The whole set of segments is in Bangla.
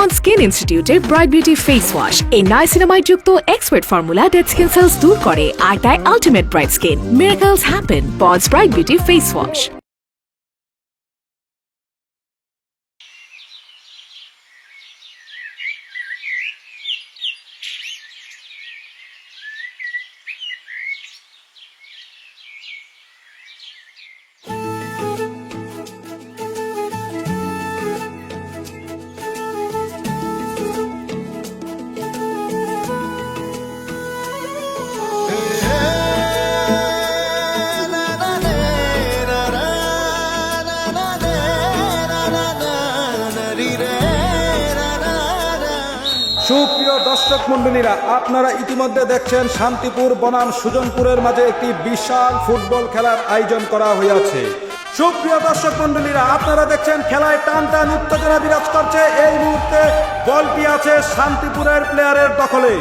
পন্ড স্কিন ইনস্টিটিউটের ব্রাইট বিউটি ফেস ওয়াশ এই নাইসিনামাইড যুক্ত expert formula dead skin sales দূর করে আর দেয় ultimate bright skin. Miracles happen. Ponds bright beauty face wash. সুপ্রিয় দর্শক মণ্ডলীরা, আপনারা ইতিমধ্যে দেখছেন শান্তিপুর বনাম সুজনপুরের মাঝে একটি বিশাল ফুটবল খেলার আয়োজন করা হয়েছে। সুপ্রিয় দর্শক মণ্ডলীরা, আপনারা দেখছেন খেলায় টান টান উত্তেজনা বিরাজ করছে। এই মুহূর্তে বলটি আছে শান্তিপুরের প্লেয়ারের দখলে।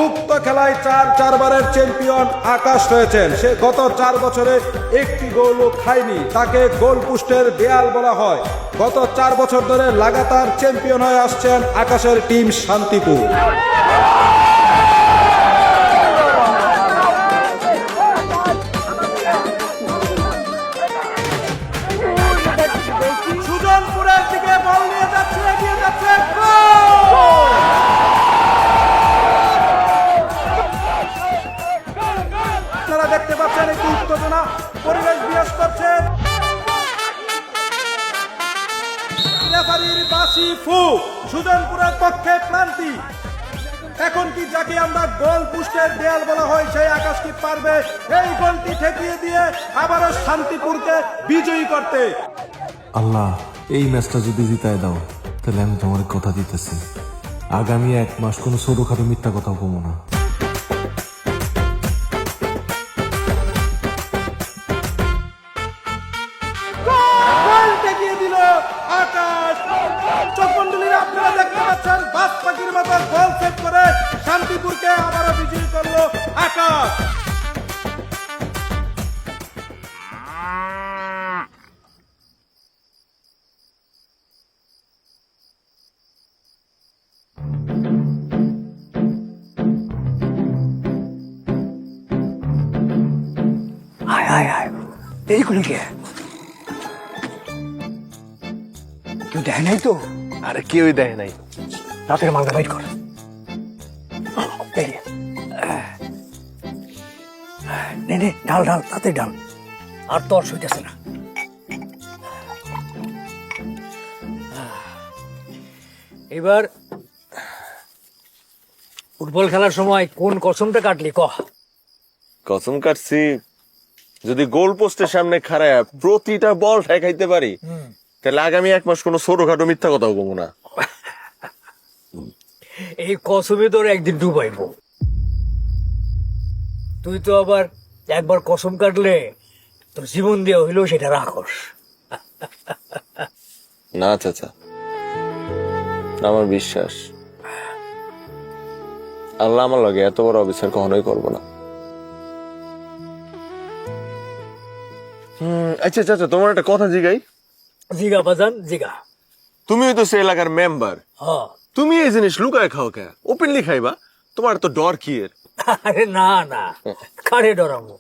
উক্ত খেলায় চারবারের চ্যাম্পিয়ন আকাশ রয়েছেন। সে গত 4 বছরে একটি গোলও খায়নি। তাকে গোল পোস্টের দেয়াল বলা হয়। গত 4 বছর ধরে লাগাতার চ্যাম্পিয়ন হয়ে আসছেন আকাশের টিম শান্তিপুর। সুজনপুরের দিকে বল নিয়ে যাচ্ছে, এগিয়ে যাচ্ছে। আপনারা দেখতে পাচ্ছেন একটি উত্তেজনা পরিবেশ বিরাজ করছে। রেফারির বাঁশি ফু, সুজনপুরের পক্ষে ক্লান্তি। এখন কি যাকে আমরা গোল পোস্টের দেয়াল বলা হয় সেই আকাশ কি পারবে এই গোলটি ঠেকিয়ে দিয়ে আবারও শান্তিপুরকে বিজয়ী করতে? আল্লাহ, এই ম্যাচটা যদি জিতায় দাও তাহলে আমি তোমার কথা দিতেছি, আগামী 1 মাস কোনো ছোটখাটো মিথ্যা কথা কমো না। আপনারা দেখতে পাচ্ছেন বাস পাখির মতো গোল সেট করে শান্তিপুরকে আবারও বিজয়ী করলো আকাশ। আয় আয় আয়, দেরি করলি কে? কেউ দেখে নাই তো? আরে কেউই দেখে নাই। রাতের মালটা বাইট কর। এই নে নে, ঢাল ঢাল, তাতে ঢাল। আর তো আর সইতেছে না। এবার ফুটবল খেলার সময় কোন কসমটা কাটলি ক? কসম কাটছি, যদি গোল পোস্টের সামনে খাড়ায় প্রতিটা বল ঠেকাইতে পারি তাহলে আগামী 1 মাস কোনো ছোটখাটো মিথ্যা কথাও কমো না। এই কসমে তোর একদিন ডুবাইব। তুই তো আবার একবার কসম কাটলে তোর জীবন দিয়ে হইলেও সেটা রাখস। না চাচা, আমার বিশ্বাস আল্লাহ আমার লগে এত বড় অবিচার কখনোই করবো না। আচ্ছা চাচা, তোমার একটা কথা জিগাই। জিগা বাজান জিগা। তুমি তো সে এলাকার মেম্বার, হ্যাঁ। তুমি এই জিনিস লুকায় খাও কে? ওপেনলি খাইবা? তোমার তো ডর কি এর? আরে না না, কারে ডরাবো?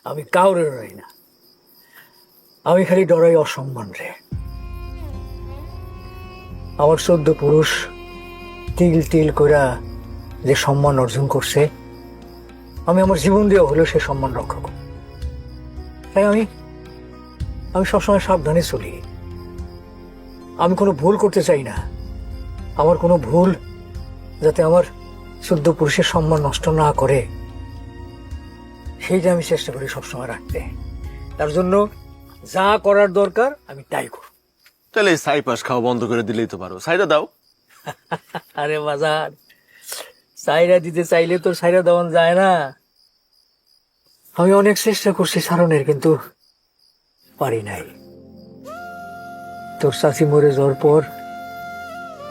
আমি কাউরে ডরাই না। আমি খালি ডরাই অসম্মান রে। আমার 14 পুরুষ তিল তিল কইরা যে সম্মান অর্জন করছে, আমি আমার জীবন দিয়ে হলেও সে সম্মান রক্ষা করব। তাই আমি সবসময় সাবধানে চলি। আমি কোনো ভুল করতে চাই না। আমার কোনো ভুল যাতে আমার 14 পুরুষের সম্মান নষ্ট না করে, সেইটা আমি চেষ্টা করি সবসময় রাখতে। তার জন্য যা করার দরকার আমি তাই করব। তাহলে এই সাইপাস খাওয়া বন্ধ করে দিলেই তো পারো। সাইডা দাও। আরে বাজার, সাইরা দিতে চাইলে তো সাইরা দেওয়ান যায় না। আমি অনেক চেষ্টা করছি সারণের, কিন্তু পারি নাই। তোর চাচি মরে যাওয়ার পর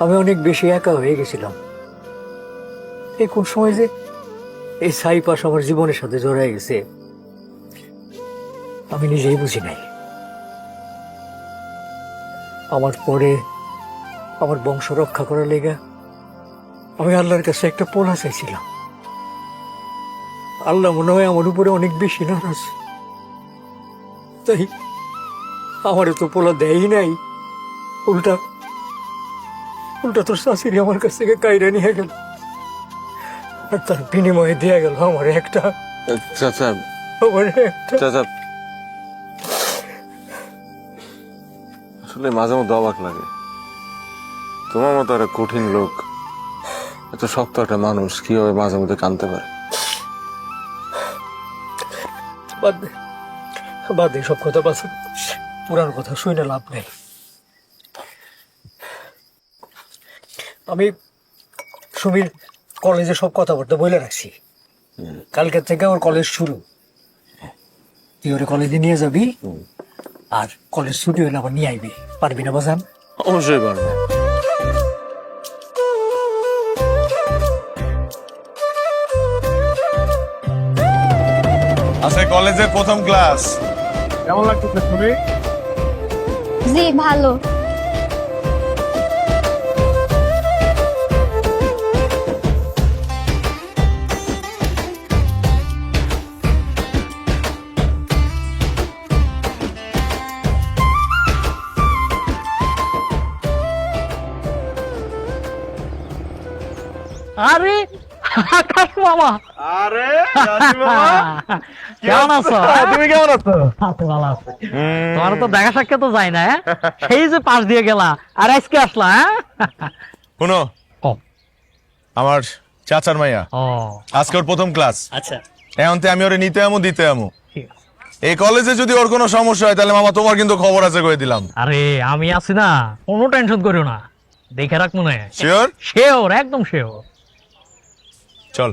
আমি অনেক বেশি একা হয়ে গেছিলাম। এই কোন সময় যে এই সাইপাস আমার জীবনের সাথে জড়ায় গেছে আমি নিজেই বুঝি নাই। আমার পরে আমার বংশ রক্ষা করার লেগে আমি আল্লাহর কাছে একটা পোলা চাইছিলাম। আল্লাহ মনে হয় আমার উপরে অনেক বেশি নারাজ, তাই আমার তো পোলা দেয়ই নাই, উল্টা উল্টা তোর শাশুড়ি আমার কাছ থেকে কাইরা নিয়ে গেল, আর তার বিনিময়ে দেয়া গেল আমার একটা চাচা আমার একটা চাচা, আসলে মাঝে মধ্যে অবাক লাগে, তোমার মতো একটা কঠিন লোক, এত শক্ত একটা মানুষ কিভাবে মাঝে মধ্যে কাঁদতে পারে। বাদ দে, বাদ দে সব কথা, বাদ পুরানো কথা শুনে লাভ নেই। আমি সুমির কলেজে সব কথাবার্তা বলে রাখছি, কালকে থেকে ওর কলেজ শুরু, তুই ওরে কলেজে নিয়ে যাবি, আর কলেজ ছুটি হলে আবার নিয়ে আইবি, পারবি না বাজান? অবশ্যই পারবো। আজকে কলেজের প্রথম ক্লাস, কেমন লাগতেছে তুমি? জি ভালো। আরে আকাশ মামা, আরে রাজীব মামা, কেমন আছো? তুমি কেমন আছো? আছি, ভালো আছি। তোমার তো দেখা সাক্ষাৎ তো যায় না, হ্যাঁ? সেই যে পাশ দিয়ে গেলা আর আজকে আসলা, হ্যাঁ? শুনো, ও আমার চাচার মাইয়া, ও আজকে ওর প্রথম ক্লাস, আচ্ছা, এখন আমি ওরে নিতে আমু দিতে আমু। ঠিক আছে। এই কলেজে যদি ওর কোনো সমস্যা হয় তাহলে মামা তোমার কিন্তু খবর আছে কয়ে দিলাম। আরে আমি আছি না, কোনো টেনশন করিও না, দেখে রাখ মনে হয়। শিওর? শিওর, একদম শিওর। চল।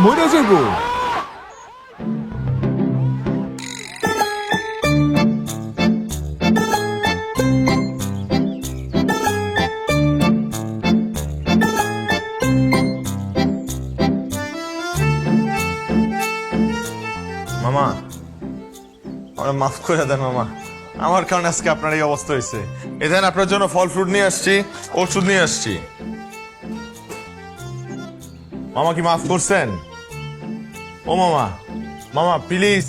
মরে যাইবো। মামা আমার মাফ করে দেন মামা, আমার কারণে আজকে আপনার এই অবস্থা হয়েছে। এই দেন আপনার জন্য ফল ফ্রুট নিয়ে আসছি, ওষুধ নিয়ে আসছি। মামা কি মাফ করছেন? ও মামা, মামা প্লিজ।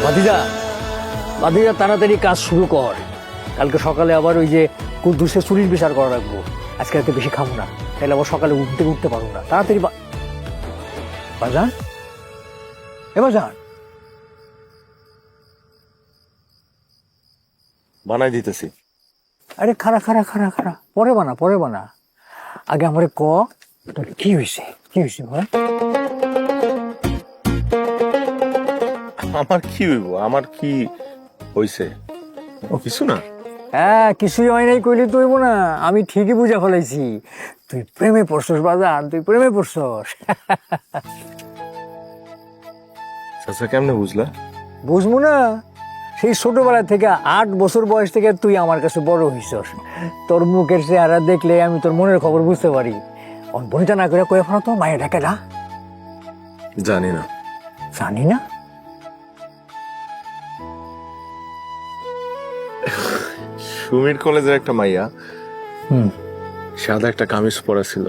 ভাতিজা ভাতিজা তাড়াতাড়ি কাজ শুরু কর। কালকে সকালে আবার ওই যে কুদ্দুসের চুরির বিচার করা রাখবো। আজকে রাতে বেশি খাবো না, তাহলে আবার সকালে উঠতে পারবো না। তাড়াতাড়ি বাজান, এ বাজান। বানাই দিতেছি। আরে খারা খারা খারা খারা, পরে বানা পরে বানা। আগে আমারে ক তোর কি হয়েছে, কি হয়েছে ভাই? আমার কি হইব, আমার কি হইছে? ও কিছু না। হ্যাঁ, কিছুই হয় নাই কইলে তো হইব না। আমি ঠিকই বুঝা ফেলাইছি, তুই প্রেমে পড়ছস বাজান, তুই প্রেমে পড়ছস। চাচা কেমনে বুঝলা? বুঝবো না, সেই ছোটবেলা থেকে 8 বছর বয়স থেকে তুই আমার কাছে বড় হইছস। তোর মুখের চেহারা দেখলে আমি তোর মনের খবর বুঝতে পারি। বনিতা না করে কয়ে ফেলো তো মায়ের ডাকে না। জানি না। জানি না? সুমির কলেজের একটা মাইয়া, সাদা একটা কামিজ পরা ছিল,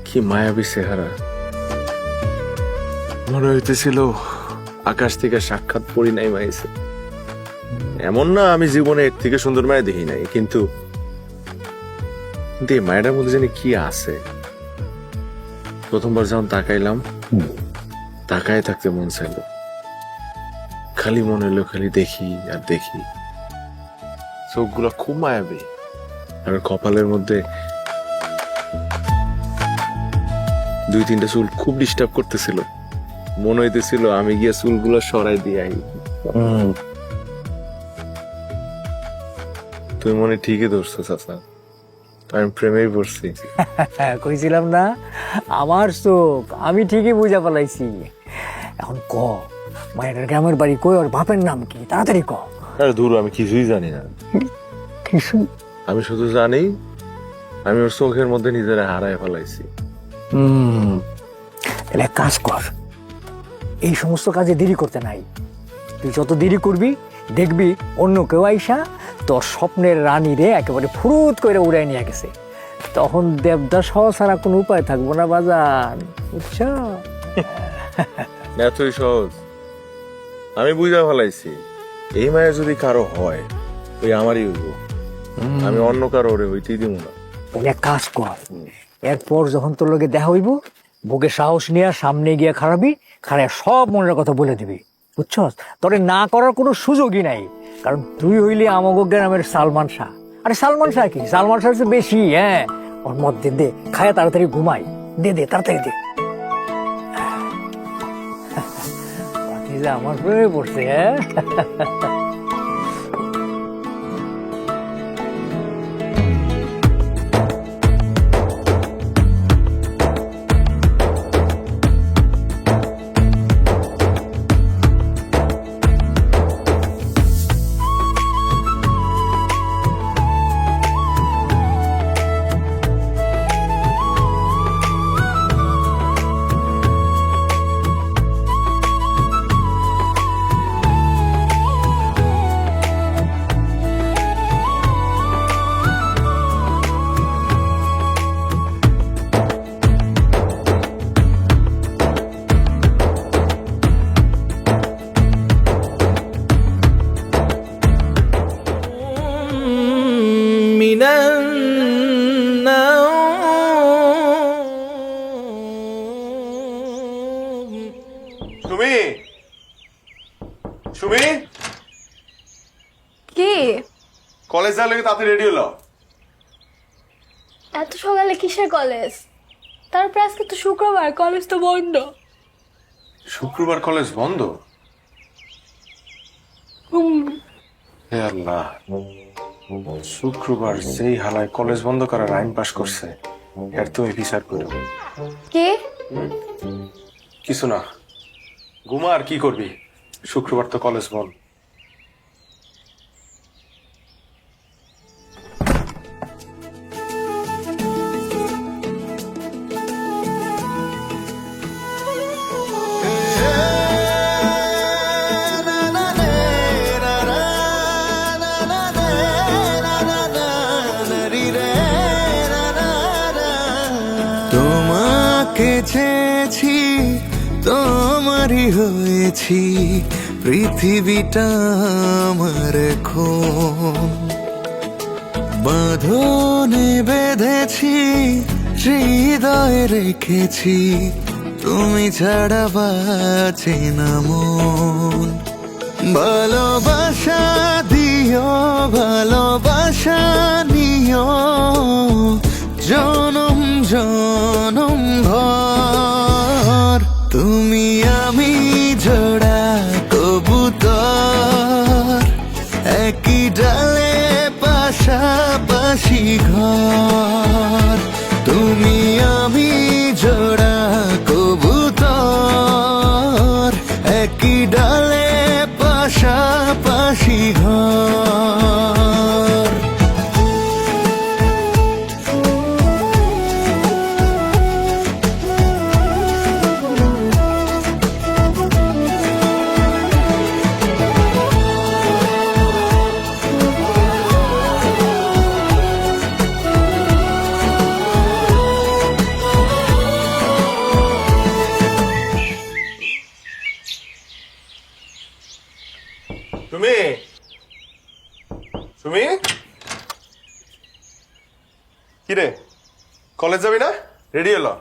কি মায়াবী চেহারা। মনে হইতেছিল আকাশ থেকে সাক্ষাৎ পড়ি নাই মাইছে। এমন না আমি জীবনে এর থেকে সুন্দর মায়া দেখি নাই, কিন্তু এই মায়াটার মধ্যে জানি কি আছে। প্রথমবার যখন তাকাইলাম, তাকায় থাকতে মন চাইলো। খালি মনে হলো খালি দেখি আর দেখি। চোখগুলো খুব মায়াবী, আর কপালের মধ্যে 2-3টা চুল খুব ডিস্টার্ব করতেছিল। মনে হইতেছিল আমি গিয়ে চুলগুলো সরাই দিয়ে আই। তুই মনে ঠিকই ধরছো চাচা, আমি প্রেমেই পড়ছি। কইছিলাম না আমার চোখ, আমি ঠিকই বুঝা ফেলাইছি। এখন ক মায়ের গ্রামের বাড়ি কই, ওর বাপের নাম কি, তাড়াতাড়ি ক। আরে দূর, আমি কিছুই জানি না। কিছু? আমি শুধু জানি আমি ওর চোখের মধ্যে নিজেরা হারায় ফেলাইছি। তাহলে এক কাজ কর, এই সমস্ত কাজে দেরি করতে নাই। তুই যত দেরি করবি দেখবি অন্য কেউ আইসা তোর স্বপ্নের রানী রে একেবারে ফুরুত করে উড়াই নিয়ে গেছে। তখন দেবদাস হওয়া ছাড়া কোনো উপায় থাকবো না বাজান, বুঝছো? এতই সহজ? আমি বুঝা ফেলাইছি এই মায়া যদি কারো হয় ওই আমারই হইব, আমি অন্য কারো ওরে হইতেই দিব না। তাহলে এক কাজ কর, এরপর যখন তোর লগে দেখা হইব বুকে সাহস নিয়ে সামনে গিয়ে খারাপি খারাপ সব মনের কথা বলে দিবি, বুঝছস? তোরে না করার কোনো সুযোগই নাই, কারণ তুই হইলি আমাগো গ্রামের সালমান শাহ। আরে সালমান শাহ কি, সালমান শাহ বেশি। হ্যাঁ, ওর মধ্যে দে খায়া তাড়াতাড়ি ঘুমাই, দে তাড়াতাড়ি দে। ভাতিজা আমার প্রেমে পড়ছে, হ্যাঁ? সুমি, সুমি, কি কলেজ যাওয়ার লেগে তাড়াতাড়ি রেডি হলো। এত সকালে কিসের কলেজ? তারপর আজকে তো শুক্রবার, কলেজ তো বন্ধ। শুক্রবার কলেজ বন্ধ? হে আল্লাহ, শুক্রবার যেই হালায় কলেজ বন্ধ করার আইন পাশ করছে, এর তুমি বিচার করো। কি? কিছু না, ঘুমা আর কি করবি, শুক্রবার তো কলেজ বন্ধ। তোমাকে চেয়েছি, তোমারই হয়েছি, পৃথিবীটা আমার এখন বাঁধনে বেঁধেছি, হৃদয়ে রেখেছি, তুমি ছাড়া বাঁচে না মন। ভালোবাসা দিও, ভালোবাসা নিও, জনম জনম ভর। তুমি আমি জোড়া কবুতর, একই ডালে পাশাপাশি ঘর। তুমি আমি জোড়া কবুতর, একই ডালে পাশাপাশি ঘর। সুমি, সুমি, কি রে, কলেজ যাবি না? রেডি হলো?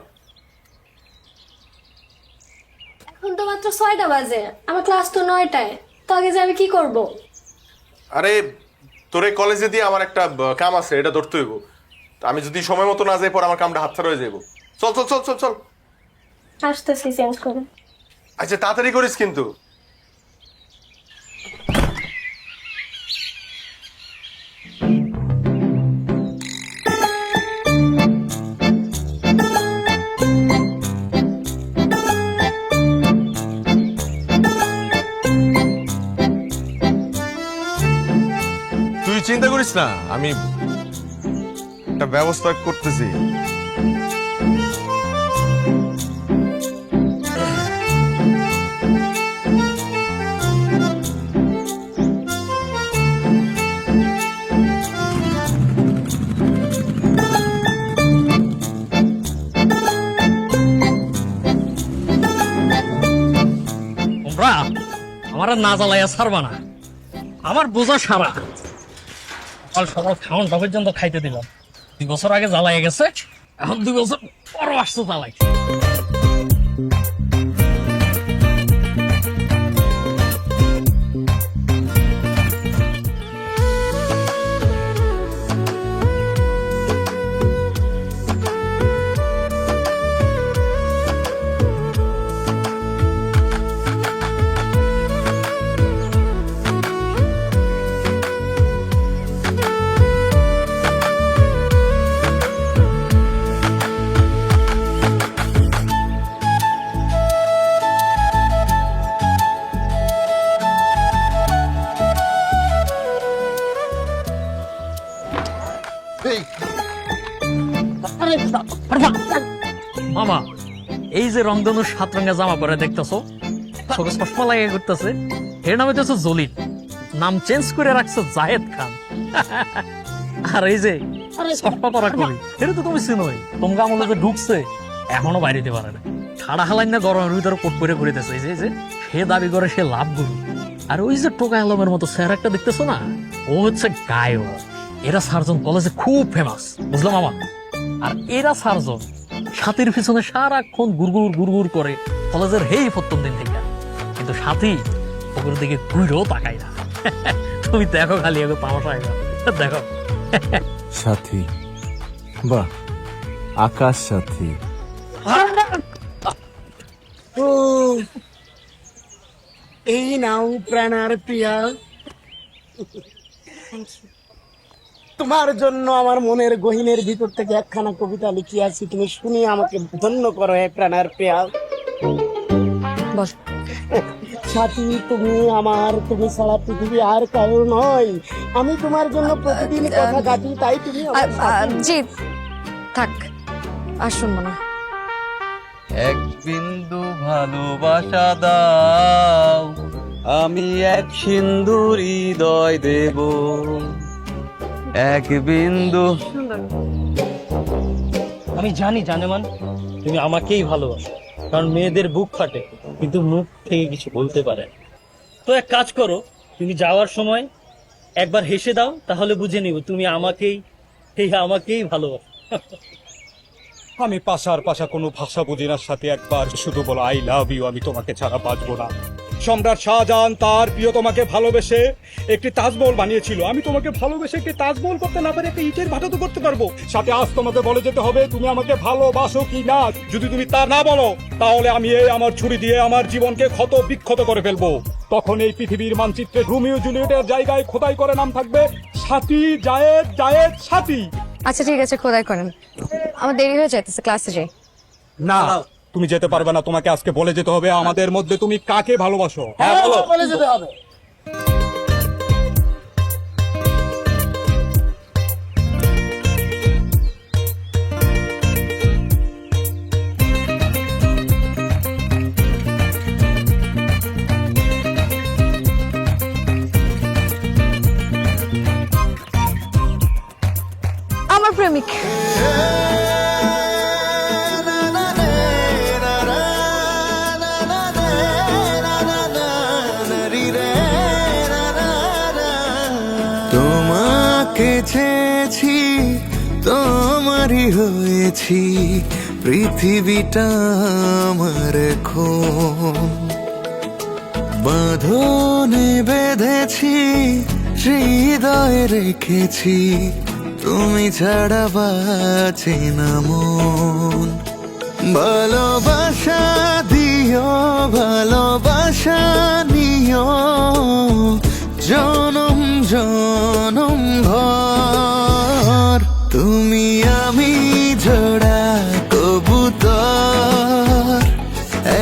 এখন তো মাত্র 6টা বাজে, আমার ক্লাস তো 9টায়। তো আগে যে আমি কি করব? আরে তোরে কলেজে দিয়ে আমার একটা কাম আছে, এটা ধরতে হইব। আমি যদি সময় মতো না যাই, পর আমার কামটা হাতছাড়া হয়ে যাইব। চল চল চল চল চল। আসতেছি চেঞ্জ করে। আচ্ছা তাড়াতাড়ি করিস কিন্তু। তুই চিন্তা করিস না, আমি একটা ব্যবস্থা করতেছি। তোমরা আমার আর না জ্বালাইয়া ছাড়বা না, আমার বোঝা সারা। সকাল সকাল খাওয়ানটা পর্যন্ত খাইতে দিলাম, 2 বছর আগে জ্বালাইয়া গেছে, এখন 2 বছর পরও আসছে জ্বালাই। মামা, এই যে রংধনুর 7 রঙের জামা পরে দেখতেছো, চোখে চশমা লাগিয়ে করতেছে, এর নাম হইতেছে জলিল। নাম চেঞ্জ করে রাখছো জাহেদ খান। আর এই যে চশমা পরা করি, এটা তো তুমি চিনোই। তোমরা আমলে যে ঢুকছে, এখনো বাইরে দিতে পারে না। ঠাড়া হালাইন না গরমের ভিতরে কোট পরে ঘুরিতেছে। এই যে সে দাবি করে সে লাভ গুরু। আর ওই যে টোকা আলমের মতো স্যার একটা দেখতেছো না, ও হচ্ছে গায়ক। এরা সার্জন কলেজে খুব ফেমাস, বুঝলাম মামা। আর এরা সার্জন সাথীর পিছনে সারাক্ষণ গুড়গুড় গুড়গুড় করে কলেজের হেই প্রথম দিন থেকে। কিন্তু সাথী ওগুলোর দিকে ঘুরেও তাকাই না। তুমি দেখো খালি এগো তামাশা দেখো। সাথী, বাহ, আকাশ সাথী। এই নাও প্রাণার প্রিয়া, তোমার জন্য আমার মনের গহীনের ভিতর থেকে একখানা কবিতা লিখিয়াছি, তুমি শুনিয়ে আমাকে ধন্য করো হে প্রাণার প্রিয়া। সাথী, তুমি আমার, তুমি ছাড়া পৃথিবী আর কারো নয়। আমি তোমার জন্য প্রতিদিন কথা কাটি, তাই তুমি আমার সাথী। জি থাক, আর শুনবো না। এক বিন্দু ভালোবাসা দাও, আমি এক সিন্ধুর হৃদয় দেব। এক বিন্দু। আমি জানি জানেমান তুমি আমাকেই ভালোবাসো, কারণ মেয়েদের বুক ফাটে কিন্তু মুখ থেকে কিছু বলতে পারে না। তো এক কাজ করো, তুমি যাওয়ার সময় একবার হেসে দাও, তাহলে বুঝে নিব তুমি আমাকেই ভালোবাসো। আমি পাশা কোনো ভাষা বুঝি না, সাথে একবার শুধু বলো আই লাভ ইউ, আমি তোমাকে ছাড়া বাঁচবো না। সম্রাট শাহজাহান তার প্রিয় তোমাকে ভালোবেসে একটি তাজমহল বানিয়েছিল। আমি তোমাকে ভালোবেসে একটি তাজমহল করতে না পারে একটা ইটের ভাটা তো করতে পারবো। সাথে আজ তোমাকে বলে যেতে হবে তুমি আমাকে ভালোবাসো কি না। যদি তুমি তা না বলো, তাহলে আমি এই আমার ছুরি দিয়ে আমার জীবনকে ক্ষত বিক্ষত করে ফেলবো। তখন এই পৃথিবীর মানচিত্রে রোমিও জুলিয়েটের জায়গায় খোদাই করে নাম থাকবে সাথী, জায়েদ, জায়েদ, সাথী। আচ্ছা ঠিক আছে, খোদাই করেন, আমার দেরি হয়ে যাইতেছে, ক্লাসে যাই। না, তুমি যেতে পারবে না। তোমাকে আজকে বলে যেতে হবে আমাদের মধ্যে তুমি কাকে ভালোবাসো। বলে যেতে হবে। আমার প্রেমিক। তোমাকে চেয়েছি, তোমারই হয়েছি, পৃথিবীটা আমার এখন। বাঁধনে বেঁধেছি, হৃদয়ে রেখেছি, তুমি ছাড়া বাঁচে না মন। ভালোবাসা দিও, ভালোবাসা নিও, জনম জনম ভর। তুমি আমি জোড়া কবুতর,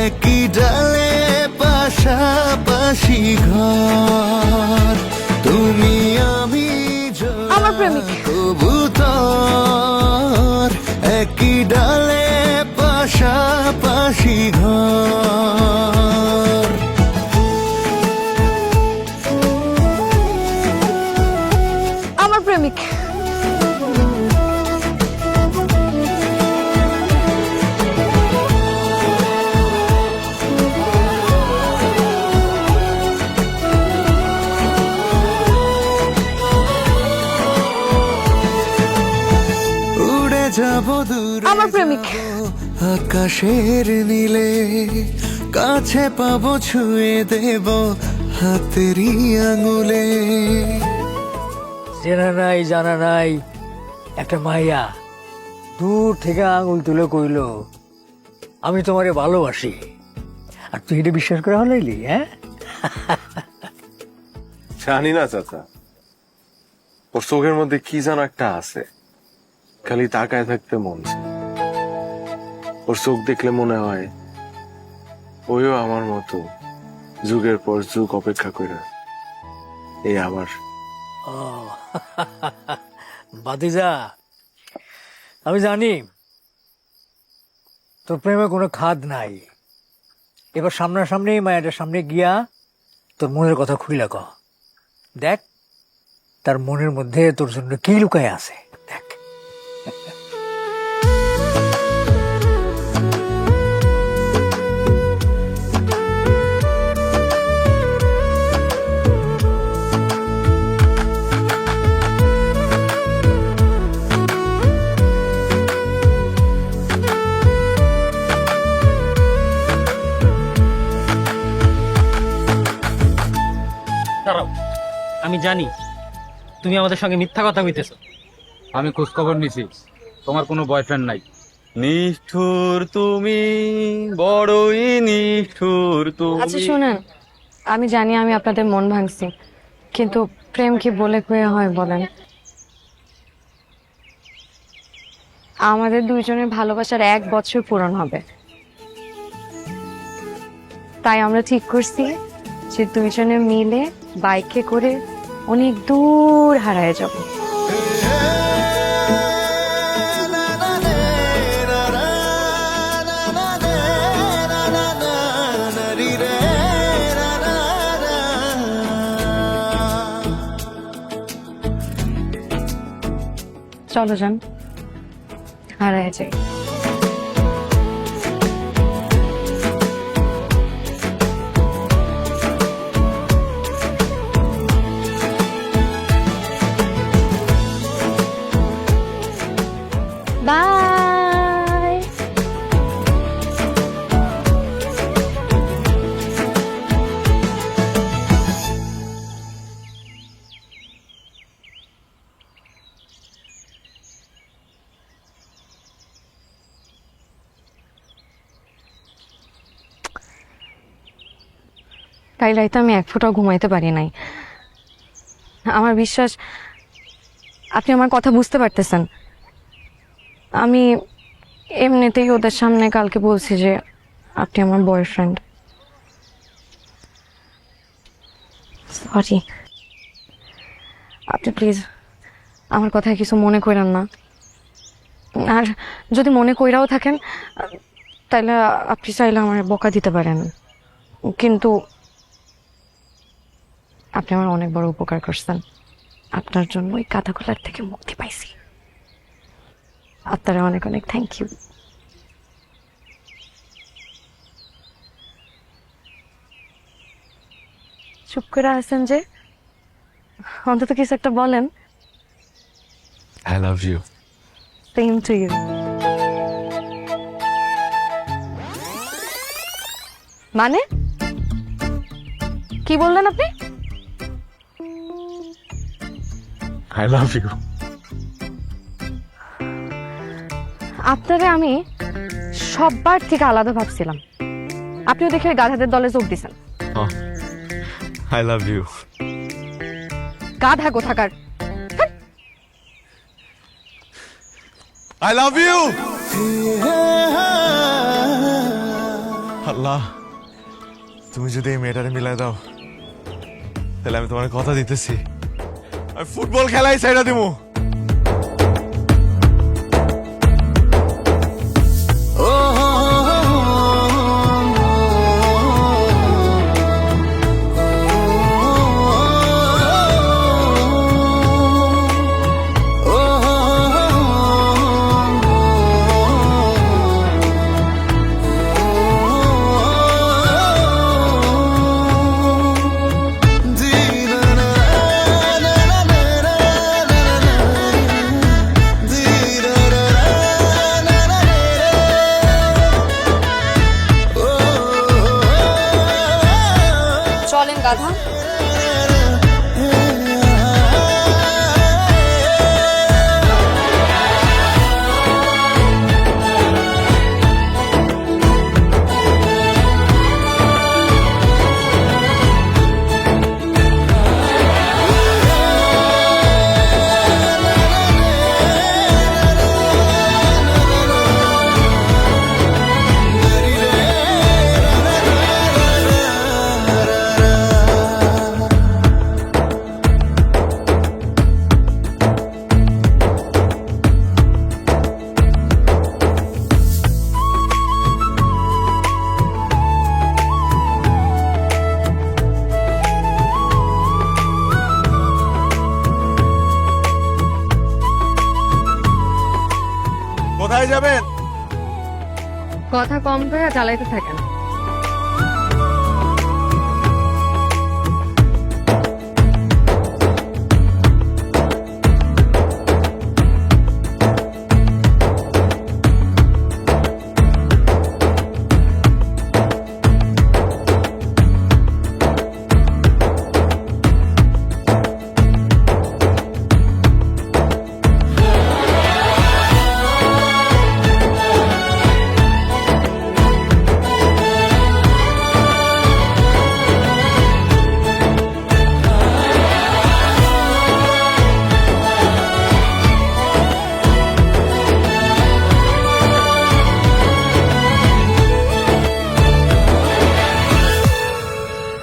একই ডালে পাশাপাশি ঘর। তুমি আমি আমার প্রেমিক। কবুতর, একই ডালে পাশাপাশি ঘর। আমার প্রেমিক। উড়ে যাব দূরে, আমার প্রেমিক। আকাশের নীলে, কাছে পাবো, ছুঁয়ে দেব হাতেরই আঙুলে। চেনা নাই জানা নাই একটা মাইয়া দূর থেকে আঙুল তুলে কইল আমি তোমারে ভালোবাসি, আর তুই এটা বিশ্বাস করে হলাইলি? হ্যাঁ, জানি না চাচা, ওর চোখের মধ্যে কি যেন একটা আছে, খালি তাকায় থাকতে মন চায়। ওর চোখ দেখলে মনে হয় ওইও আমার মতো যুগের পর যুগ অপেক্ষা করে এই আবার। বাতিজা, আমি জানি তোর প্রেমে কোনো খাদ নাই। এবার সামনাসামনি মায়াটার সামনে গিয়া তোর মনের কথা খুইলা কহ। দেখ তার মনের মধ্যে তোর জন্য কি লুকায় আছে। দেখ দাঁড়াও, আমি জানি তুমি আমাদের সঙ্গে মিথ্যা কথা কইতেছো। আমি খোঁজ খবর নিছি, তোমার কোনো বয়ফ্রেন্ড নাই। নিষ্ঠুর তুমি, বড়ই নিষ্ঠুর আচ্ছা তুমি। শোনেন, আমি জানি আমি আপনাদের মন ভাঙছি, কিন্তু প্রেম কি বলে কয়ে হয় বলেন? আমাদের দুইজনের ভালোবাসার 1 বছর পূরণ হবে, তাই আমরা ঠিক করছি যে দুইজনে মিলে বাইকে করে অনেক দূর হারায় যাব। চলো যান, হারায় যাই। বাই। কাল রাইতে আমি 1 ফোঁটাও ঘুমাইতে পারি নাই। আমার বিশ্বাস আপনি আমার কথা বুঝতে পারতেছেন। আমি এমনিতেই ওদের সামনে কালকে বলছি যে আপনি আমার বয়ফ্রেন্ড। সরি, আপনি প্লিজ আমার কথায় কিছু মনে করেন না। আর যদি মনে কইরাও থাকেন তাহলে আপনি চাইলে আমার বকা দিতে পারেন, কিন্তু আপনি আমার অনেক বড় উপকার করছেন। আপনার জন্য ওই কাঁথাগুলার থেকে মুক্তি পাইছি। আপনারা অনেক অনেক থ্যাংক ইউ। চুপ করে আছেন যে, অন্তত কিছু একটা বলেন। I love you. Same to you. মানে কি বললেন আপনি? I love you. আপনারা আমি সববার থেকে আলাদা ভাবছিলাম, আপনিও দেখে গাধাদের দলে যোগ দিছেন। I love you. গাধা কোথাকার। I love you. আল্লাহ, তুমি যদি এই মেয়েটারে মিলাই দাও তাহলে আমি তোমার কথা দিতেছি, আমি ফুটবল খেলাই ছাইড়া দিমু। চলেন গাধা। কোথায় যাবেন? কথা কম করে চালাইতে থাকেন।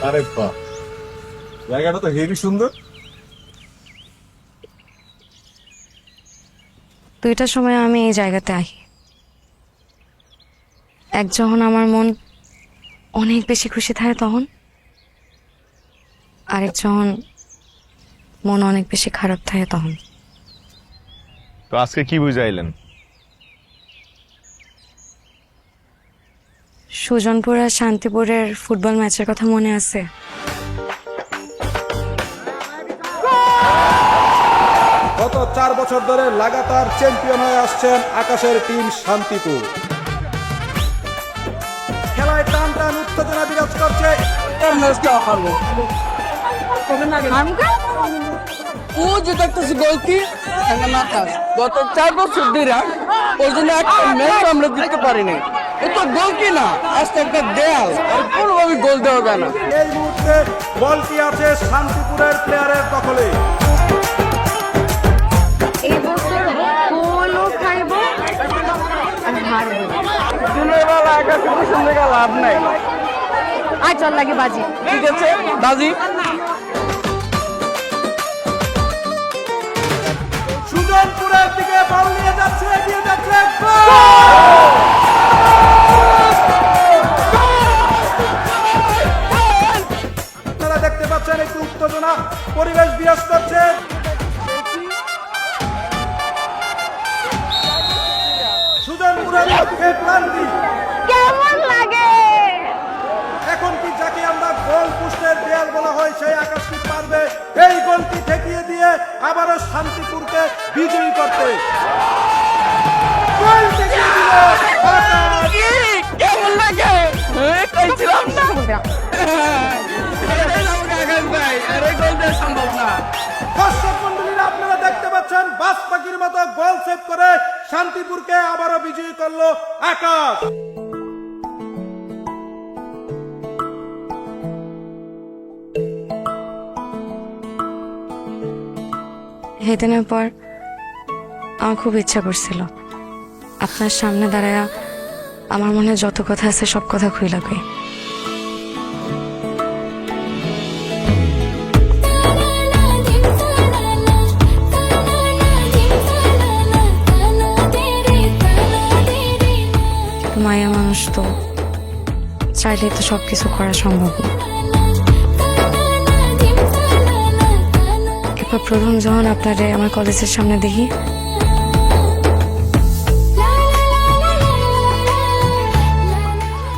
আরে বাহ, জায়গাটা তো হেভি সুন্দর। 2টার সময় আমি এই জায়গাতে আহি। এক যখন আমার মন অনেক বেশি খুশি থাকে তখন, আরেক যখন মন অনেক বেশি খারাপ থাকে তখন। তো আজকে কি বুঝাইলেন? সুজনপুর আর শান্তিপুরের ফুটবল ম্যাচের কথা মনে আছে? গত 4 বছর ধরে লাগাতার চ্যাম্পিয়ন হয়ে আসছেন আকাশের টিম শান্তিপুর। খেলায় টান টান উত্তেজনা বিরাজ করছে। ও যে দেখতেছি গোলকি গত 4 বছর ধরে ওর জন্য একটা ম্যাচ আমরা জিততে পারিনি। ও তো গোলকি না, আজকে একটা দেয়াল, আর কোনোভাবে গোল দেওয়া যায় না। এই মুহূর্তে বলটি আছে শান্তিপুরের প্লেয়ারের দখলে। এই বছর গোলও খাইব আর হারব। দিনের বেলা একা কিছু সঙ্গে লাভ নাই। আর চল লাগে বাজি। ঠিক আছে বাজি। সুজনপুরের দিকে বল নিয়ে যাচ্ছে, এগিয়ে যাচ্ছে। আপনারা দেখতে পাচ্ছেন একটু উত্তেজনা পরিবেশ বিরাজ করছে। সুজনপুরের পক্ষে ক্লান্তি। কেমন লাগে? এখন কি যাকে আমরা গোল পোস্টের দেয়াল বলা হয় সেই আকাশটি পারবে এই গোলটি ঠেকিয়ে দিয়ে আবারও শান্তিপুরকে বিজয়ী করতে? গোল ঠেকিয়ে দিল আকাশ। কেমন লাগে? কইছিলাম না সম্ভব না। দর্শক মণ্ডলীরা, আপনারা দেখতে পাচ্ছেন বাস পাখির মতো গোল সেভ করে শান্তিপুরকে আবারও বিজয়ী করলো আকাশ। সেদিনের পর আমার খুব ইচ্ছা করছিল আপনার সামনে দাঁড়ায় আমার মনে যত কথা আছে সব কথা খুইলা কই। মায়া মানুষ তো চাইলে তো সবকিছু করা সম্ভব না। এরপর প্রথম যখন আপনারে আমার কলেজের সামনে দেখি,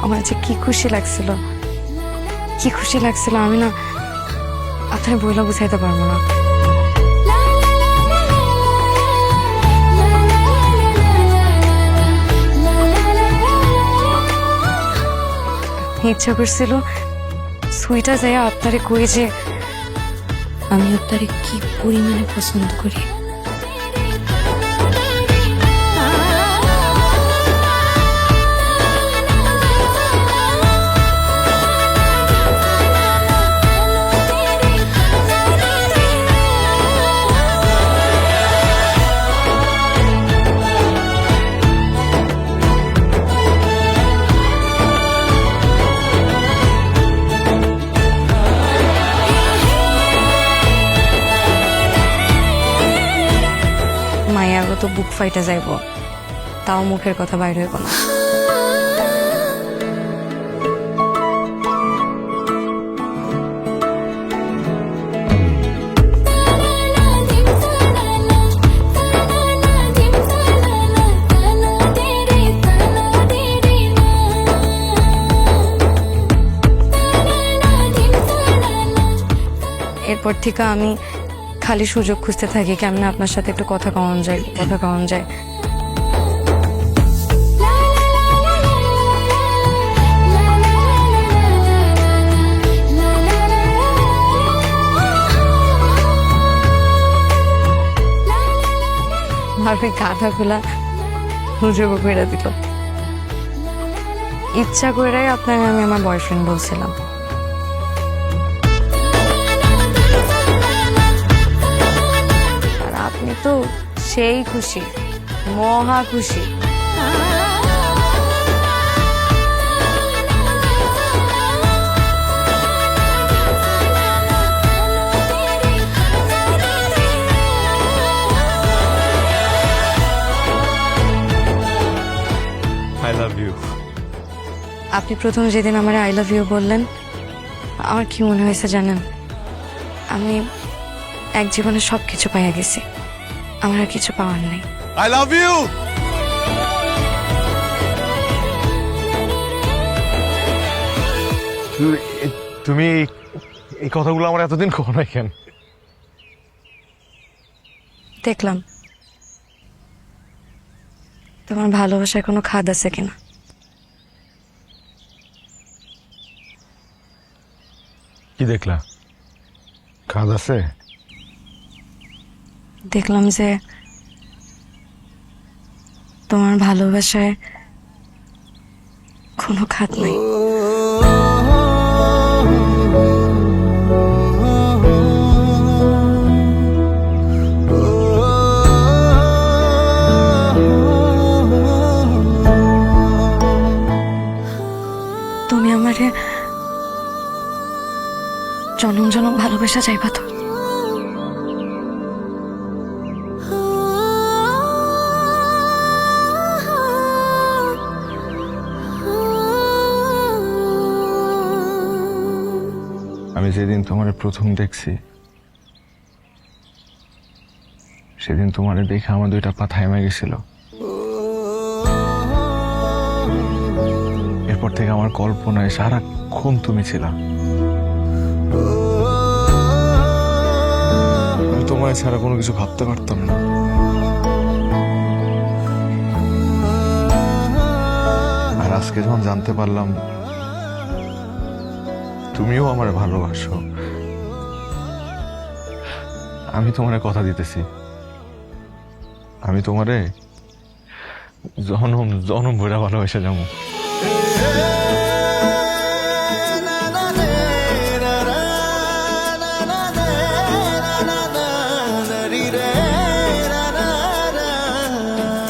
আমার যে কি খুশি লাগছিল, কি খুশি লাগছিল আমি না আপনার বইলা বুঝাইতে পারবো না। ইচ্ছা করছিল সুইটা যায় আপনারে কই যে আমি আপনারে কি পরিমাণে পছন্দ করি। মায়ারও তো বুক ফাইটা যাইব, তাও মুখের কথা বাইর হইব না। এরপর থেকে আমি খালি সুযোগ খুঁজতে থাকি কেমন আপনার সাথে একটু কথা কওয়ান যায় ভাবে গাধাগুলা সুযোগ করে দিল। ইচ্ছা করেই আপনাকে আমি আমার বয়ফ্রেন্ড বলছিলাম। আর আপনি তো সেই খুশি, মহা খুশি। I love you. আপনি প্রথম যেদিন আমার আই লাভ ইউ বললেন, আমার কি মনে হয়েছে জানেন? আমি এক জীবনে সব কিছু পাইয়া গেছি, আমার আর কিছু পাওয়ার নেই। I love you. তুমি এই কথাগুলো আমার এতদিন কখনো নাই কেন? দেখলাম তোমার ভালোবাসায় কোনো খাদ আছে কিনা। কি দেখলা? খাদ আছে? দেখলাম যে তোমার ভালোবাসায় কোনো খাদ নেই। তুমি আমারে জনম জনম ভালোবাসা চাইবা তো? আমি যেদিন তোমারে প্রথম দেখছি সেদিন তোমারে দেখে আমার দুইটা পা থাইমা গেছিল। এরপর থেকে আমার কল্পনায় সারাক্ষণ তুমি ছিলা। আমি তোমায় ছাড়া কোনো কিছু ভাবতে পারতাম না। আর আজকে যখন জানতে পারলাম তুমিও আমার ভালোবাসো, আমি তোমারে কথা দিতেছি, আমি তোমারে জনম জনম ভরে ভালোবেসে যাবো।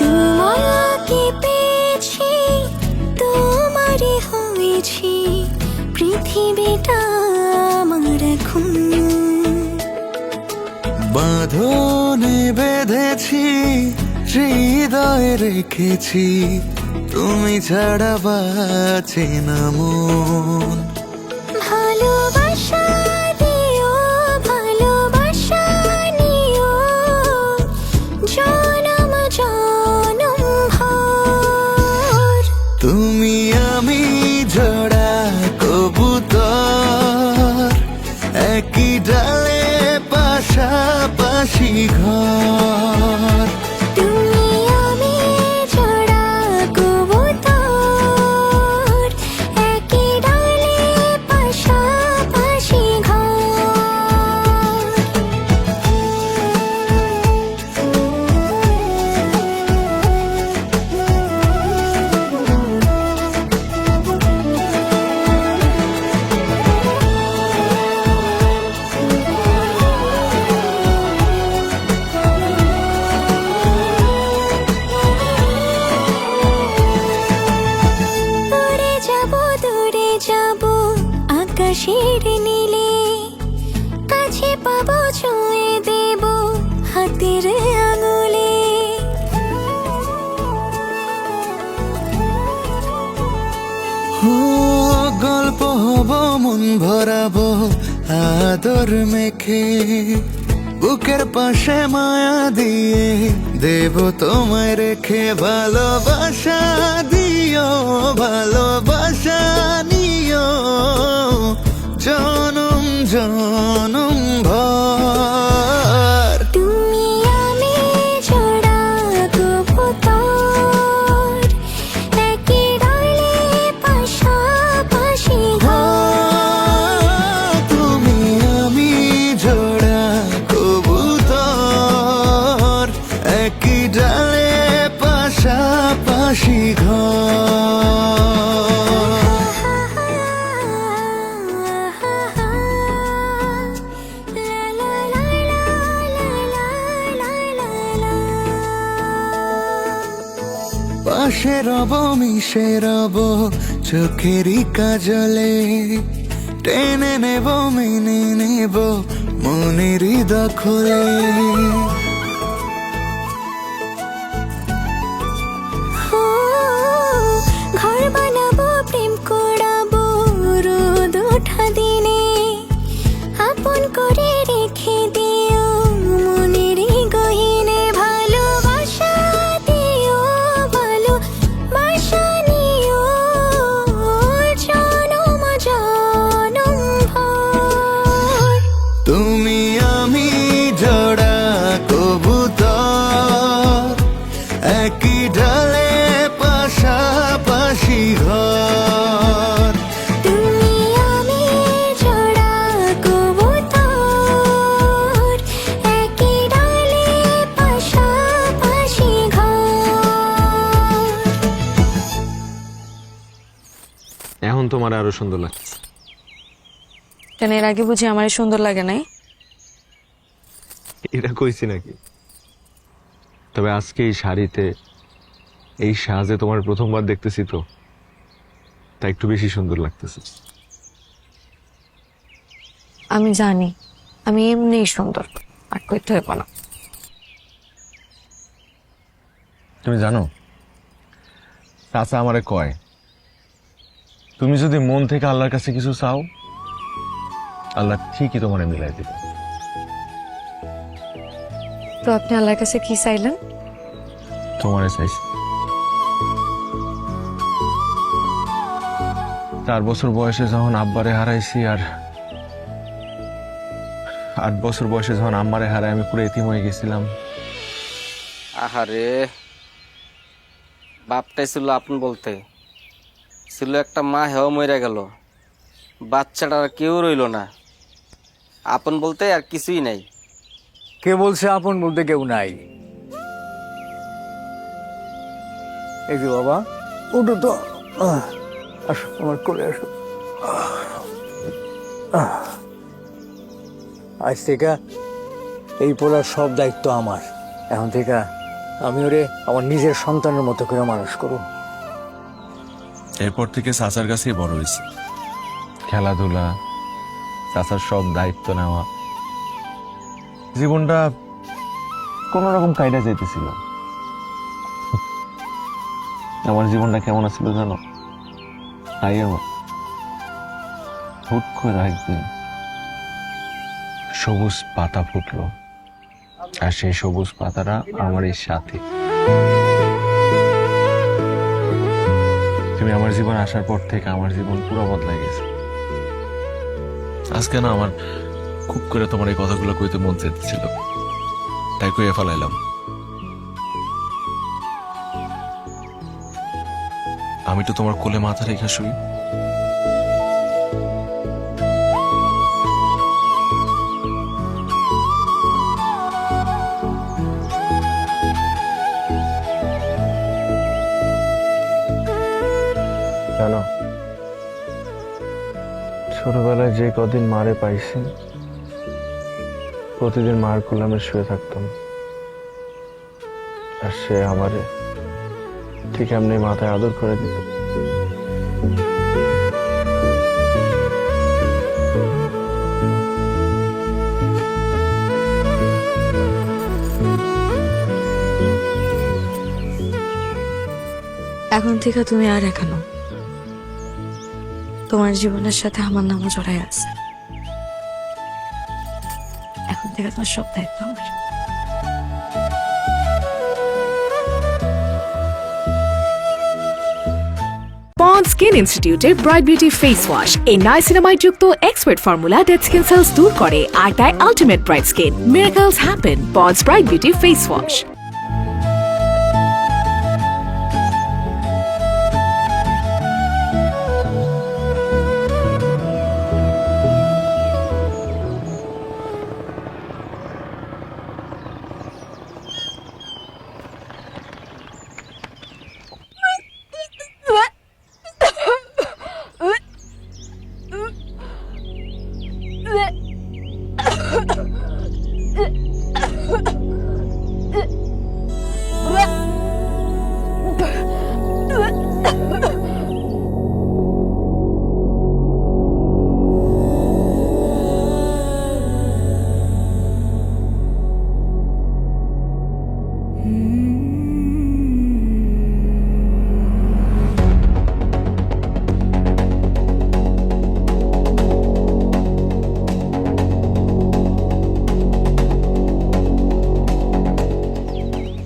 তোমাকে পেয়েছি, তোমারে হয়েছি, পৃথিবীটা আমার এখন। বাঁধনে বেঁধেছি, হৃদয়ে রেখেছি, তুমি ছাড়া বাঁচে না মন। ভালোবাসা দিও, ভালোবাসা নিও, জনম জনম ভর। তুমি আমি জোড়া কবুতর, একই ডালে পাশাপাশি ঘর। তুমি আমি জোড়া কবুতর, একই ডালে পাশাপাশি ঘর। উড়ে যাব, দূরে যাব, আকাশের নীলে, কাছে পাবো, ছুঁয়ে দেব হাতের আঙুলে। ও গল্প হব, মন ভরাবো আদর মেখে, বুকের পাশে মায়া দিয়ে দেব তোমায় রেখে। ভালোবাসা দিও, ভালোবাসা নিও, জনম জনম ভর। পাশে রব মিশে রব চোখেরই কাজলে, টেনে নেব মেনে নেব মনেরই দখলে। ঘর বানাবো প্রেম করাবো রোদ ওঠা দিনে, আপন করে রেখে দিও মনের গহিনে, ভালোবাসা দিও ভালোবাসা নিও জনম জনম ভর। তুমি আমি জোড়া কবুতর, একই ডালে পাশাপাশি ঘর। তুমি আমি জোড়া কবুতর, একই ডালে পাশাপাশি ঘর। এখন তোমার আরো সুন্দর লাগছে। কেন এর আগে বুঝি আমার সুন্দর লাগে নাই? এটা কইছি নাকি? তবে আজকে এই শাড়িতে এই সাজে তোমার প্রথমবার দেখতেছি তো, তাই একটু বেশি সুন্দর লাগতেছে। আমি জানি আমি এমনিই সুন্দর, আর কইতে হইব না। তুমি জানো চাচা আমারে কয়, তুমি যদি মন থেকে আল্লাহর কাছে কিছু চাও, আল্লাহ ঠিকই তোমারে মিলাই দিবে। তো আপনি আল্লাহর কাছে কি চাইলেন? তোমারে চাইছি। 4 বছর বয়সে যখন আব্বারে হারাইছি, আর 8 বছর বয়সে যখন আম্মারে হারাই আমি পুরো এতিম হয়ে গেছিলাম। আহারে, বাপটাই ছিল আপন বলতে, ছিল একটা মা, হেও মরে গেল, বাচ্চাটার কেউ রইল না, আপন বলতে আর কিছুই নাই। কে বলছে আপন বলতে কেউ নাই? এই যে বাবা, ওটা তো আসো আমার কোলে আসো। আজ থেকে এই পোলার সব দায়িত্ব আমার। এখন থেকে আমি ওরে আমার নিজের সন্তানের মতো করে মানুষ করব। এরপর থেকে চাচার কাছেই বড় হয়েছে। খেলাধুলা, চাচার সব দায়িত্ব নেওয়া, জীবনটা কোন রকম কায়দা যাইতেছিল। আমার জীবনটা কেমন ছিল জানো? তাই আমার হুট করে একদিন সবুজ পাতা ফুটলো, আর সেই সবুজ পাতাটা আমার এই সাথে। তুমি আমার জীবন আসার পর থেকে আমার জীবন পুরো বদলাই গেছে। আজকে না আমার খুব করে তোমার এই কথাগুলো কইতে মন চাইতেছিল, তাই কইয়া ফেলাইলাম। আমি তো তোমার কোলে মাথা রেখে শুই। জানো, ছোটবেলায় যে কদিন মারে পাইছি, প্রতিদিন মার কোলে আমি শুয়ে থাকতাম, আর সে আমারে ঠিক এমনি মাথায় আদর করে দিত। এখন থেকে তুমি আর এখানো, তোমার জীবনের সাথে আমার নামও জড়াই আছে। এখন থেকে তোমার সব দায়িত্ব আমার। পন্ডস স্কিন ইনস্টিটিউটের ব্রাইট বিউটি ফেস ওয়াশ এই নাইসিনামাইড যুক্ত expert formula dead skin sales দূর করে আর দেয় ultimate bright skin. Miracles happen. Ponds bright beauty face wash.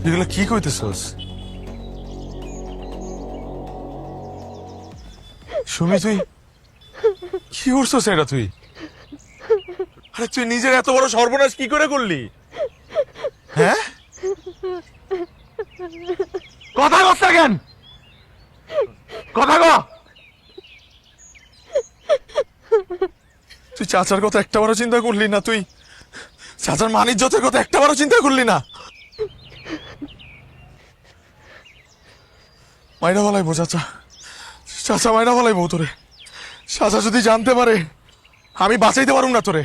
এগুলো কি কইতেছস? সুমি তুই কি করছস এটা তুই? আরে তুই নিজের এত বড় সর্বনাশ কি করে করলি? হ্যাঁ, কথা কস না কেন? কথা ক। তুই চাচার কথা একটা বারও চিন্তা করলি না? তুই চাচার মান ইজ্জতের কথা একটা বারও চিন্তা করলি না? মাইরা বলাইবো চাচা, চাচা মাইরা বলাইবো তোরে। চাচা যদি জানতে পারে আমি বাঁচাইতে পারুম না তোরে।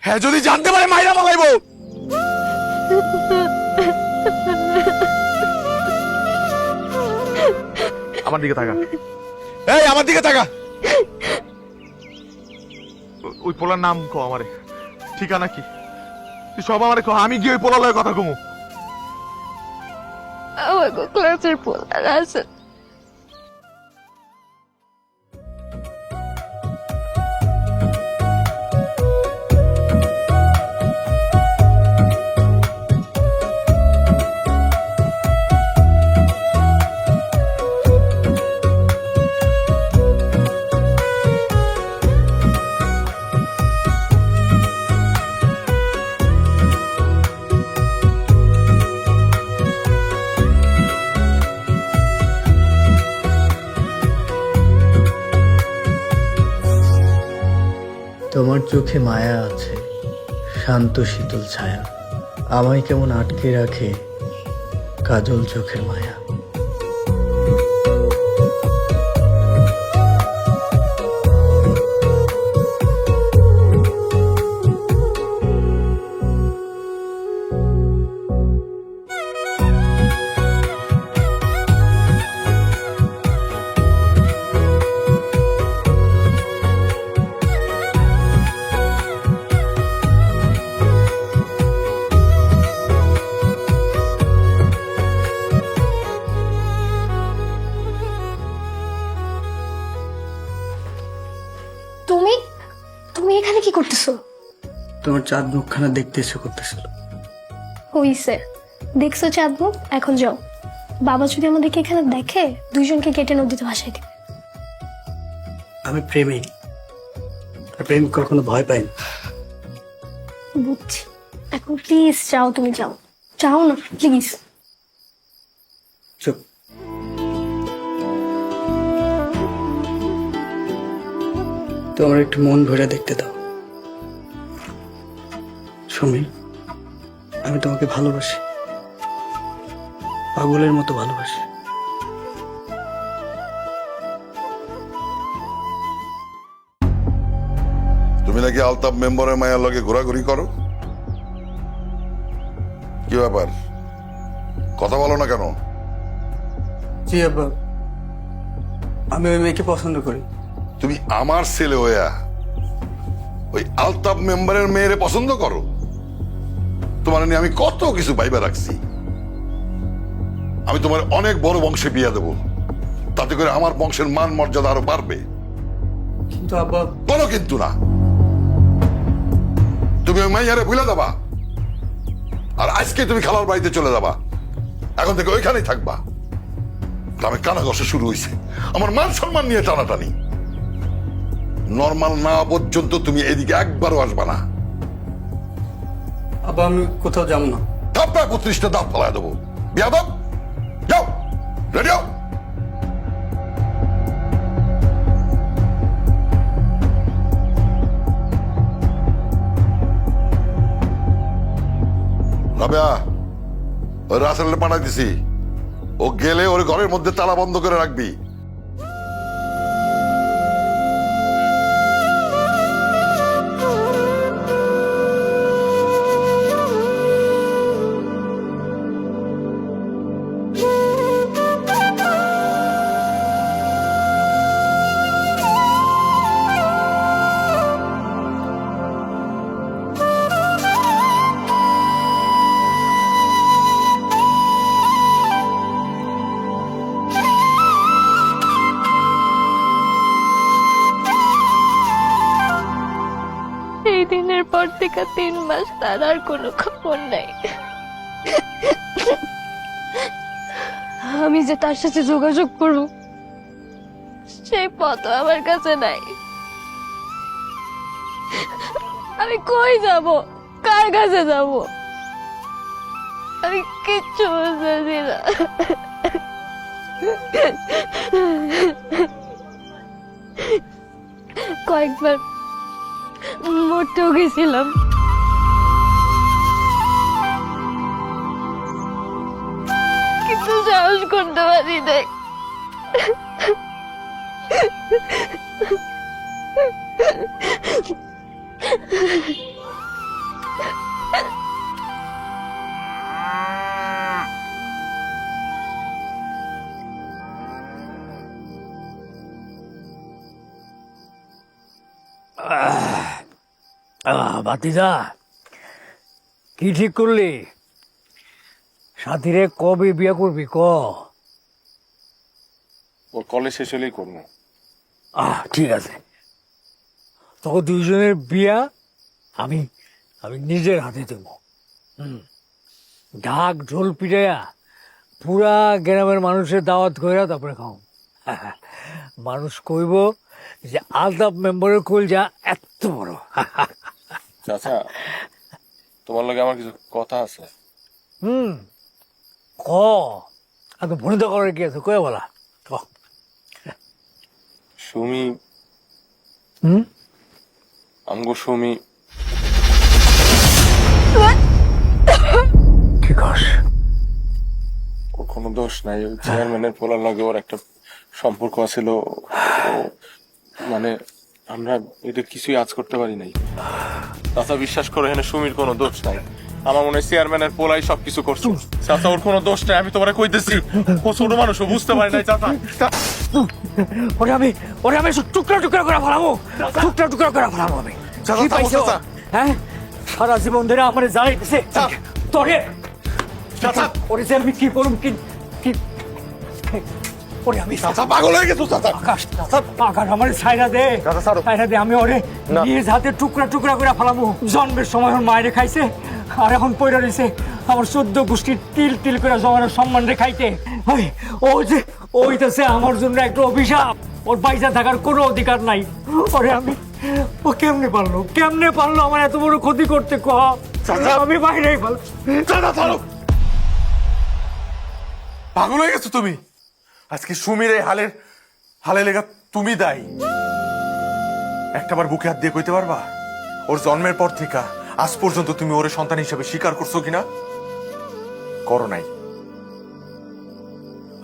হ্যাঁ, যদি জানতে পারে মাইরা বলাইবো। আমার দিকে তাকা, এই আমার দিকে তাকা। ওই পোলার নাম কো, আমারে ঠিকানা কি তুই সব আমারে কো, আমি গিয়ে ওই পোলার লগে কথা কমু। আমার ক্লাসের পোলার আছে। তোমার চোখে মায়া আছে, শান্ত শীতল ছায়া, আমায় কেমন আটকে রাখে কাজল চোখের মায়া। তুমি তুমি এখানে কি করতেছো? তোমার চাঁদ মুখখানা দেখতে ইচ্ছে করতেছিল। হইছে, দেখছো চাঁদ মুখ, এখন যাও। বাবা যদি আমাদেরকে এখানে দেখে দুইজনকে কেটে নদীতে ভাসাই দিবে। আমি প্রেমিক, আর প্রেমিক কখনো ভয় পাই না। বুঝছি, এখন প্লিজ যাও, তুমি যাও, যাও না প্লিজ। চুপ। তোমার একটু মন ভরে দেখতে দাও। সুমি, আমি তোমাকে ভালোবাসি, পাগলের মতো ভালোবাসি। তুমি নাকি আলতাফ মেম্বারের মায়ের লগে ঘোরাঘুরি করো? কি ব্যাপার, কথা বলো না কেন? জি আব্বা, আমি ওই মেয়েকে পছন্দ করি। তুমি আমার ছেলে হইয়া ওই আলতাফ মেম্বারের মেয়েরে পছন্দ করো? তোমার নিয়ে আমি কত কিছু ভাইবা রাখছি। আমি তোমার অনেক বড় বংশে বিয়ে দেব, তাতে করে আমার বংশের মান মর্যাদা আরো বাড়বে। কিন্তু আব্বা, কোনো কিন্তু না। তুমি ওই মাইয়ারে ভুলে যাবা, আর আজকে তুমি খালার বাড়িতে চলে যাবা। এখন থেকে ওইখানেই থাকবা। গ্রামে কানাঘষা শুরু হয়েছে, আমার মান সম্মান নিয়ে টানাটানি। নর্মাল না পর্যন্ত তুমি এদিকে একবারও আসবা না। আব্বা, আমি কোথাও যাবো না। থাপ্পা ৩৫টা দাঁত ফেলায় দেবো। বিয়াদব, যাও, রেডি হও। রাবেয়া, ওই রাসেলে পাঠাই দিছি, ও গেলে ওর ঘরের মধ্যে তালা বন্ধ করে রাখবি। এই দিনের পর থেকে 3 মাস তার আর কোনো খবর নাই। আমি যে তার সাথে যোগাযোগ করব সেই পথ আমার কাছে নাই। আমি কই যাব, কার কাছে যাব, আমি কিচ্ছু বুঝতেছি না। কয়েকবার মরতেও গেছিলাম, কিন্তু সাহস করতে পারি নাই। বাতিজা, কি ঠিক করলি? সাথীরে কবে বিয়া করবি ক? ওর কলেজ শেষ হলেই করবো। ঠিক আছে, তখন দুইজনের বিয়া আমি আমি নিজের হাতে দেব। ঢাক ঢোল পিটাইয়া পুরা গ্রামের মানুষের দাওয়াত কইরা তারপরে খাও। মানুষ কইব যে আলতাফ মেম্বারের কইল যা এত বড়। চাচা, তোমার লগে আমার কিছু কথা আছে। ক এত ভনিতা করার কি আছে, কয়ে বলা। সুমি, আমগো সুমি। কি কস? ওর কোনো দোষ নাই। ওই চেয়ারম্যানের পোলার লগে ওর একটা সম্পর্ক আছিল। মানে আমরা এটা কিছুই আজ করতে পারি নাই। চাচা বিশ্বাস করে, এখানে সুমির কোনো দোষ নাই। আমার মনে হয় চেয়ারম্যানের পোলাই সবকিছু করছে। চাচা, ওর কোনো দোষ নাই, আমি তোমারে কইতেছি। ও ছোট মানুষ, ও বুঝতে পারে নাই। চাচা, ওরে আমি টুকরা টুকরা করে ফেলাবো, টুকরা টুকরা করে ফেলাবো আমি। কি পাইছো? হ্যাঁ, সারা জীবন ধরে আমার জ্বালাইতেছে তোরে। ওরে যে আমি কি করুম, কি ওরে আমি পাগল হয়ে গেছো চাচা। আকাশ আমার ছাইরা দে, ছাইরা দে। আমি ওরে নিজ হাতে টুকরা টুকরা করে ফেলাবো। জন্মের সময় ওর মায়েরে খাইছে, আর এখন পয়রা রয়েছে আমার 14 গোষ্ঠীর তিল তিল করে জমানোর সম্মান রে খাইতে। ও যে ওইটাছে আমার জন্য একটা অভিশাপ। ওর বাইজা থাকার কোনো অধিকার নাই। ওরে আমি, ও কেমনে পারলো আমার এত বড় ক্ষতি করতে? আমি বাইরেই ভালো। পাগল হয়ে গেছো তুমি? আজকে সুমির এই হালে লেগা তুমি দায়ী। একটাবার বুকে হাত দিয়ে কইতে পারবা ওর জন্মের পর থেকে আজ পর্যন্ত তুমি ওরে সন্তান হিসেবে স্বীকার করছো কিনা? করো নাই।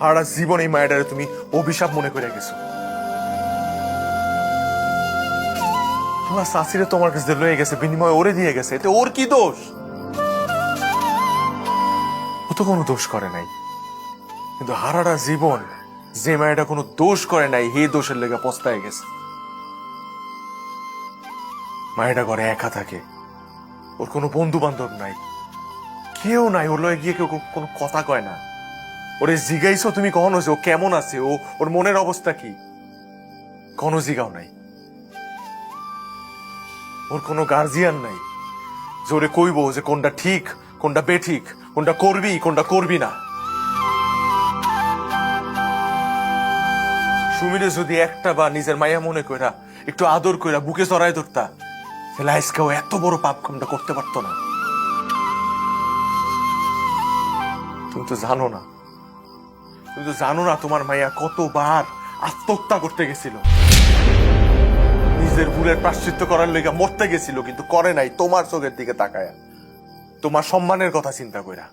আর জীবন এই মায়েরারে তুমি অভিশাপ মনে করে গেছো। আমার শাশুড়ি তোমার কাছে লয়ে গেছে, বিনিময়ে ওরে দিয়ে গেছে, এতে ওর কি দোষ? ও তো কোনো দোষ করে নাই। কিন্তু হারাটা জীবন যে মায়েরা কোনো দোষ করে নাই, হে দোষের লেগে পস্তায় গেছে। মায়েরা ঘরে একা থাকে, ওর কোনো বন্ধু বান্ধব নাই, কেউ নাই। ওর লয়ে গিয়ে কেউ কোনো কথা কয় না। ওরে জিগাইছো তুমি কখনো যে ও কেমন আছে, ওর মনের অবস্থা কি? কোনো জিগাও নাই। ওর কোনো গার্জিয়ান নাই যে ওরে কইবো যে কোনটা ঠিক, কোনটা বেঠিক, কোনটা করবি, কোনটা করবি না। সুমিরে যদি একটা বা নিজের মায়া মনে কইরা একটু আদর কইরা বুকে জড়ায় ধরতা, তাহলে আজকেও এত বড় পাপ কামটা করতে পারতো না। তুমি তো জানো না, তোমার মাইয়া কতবার আত্মহত্যা করতে গেছিল, নিজের ভুলের প্রায়শ্চিত্ত করার লেগে মরতে গেছিল, কিন্তু করে নাই তোমার চোখের দিকে তাকায়া, তোমার সম্মানের কথা চিন্তা কইরা।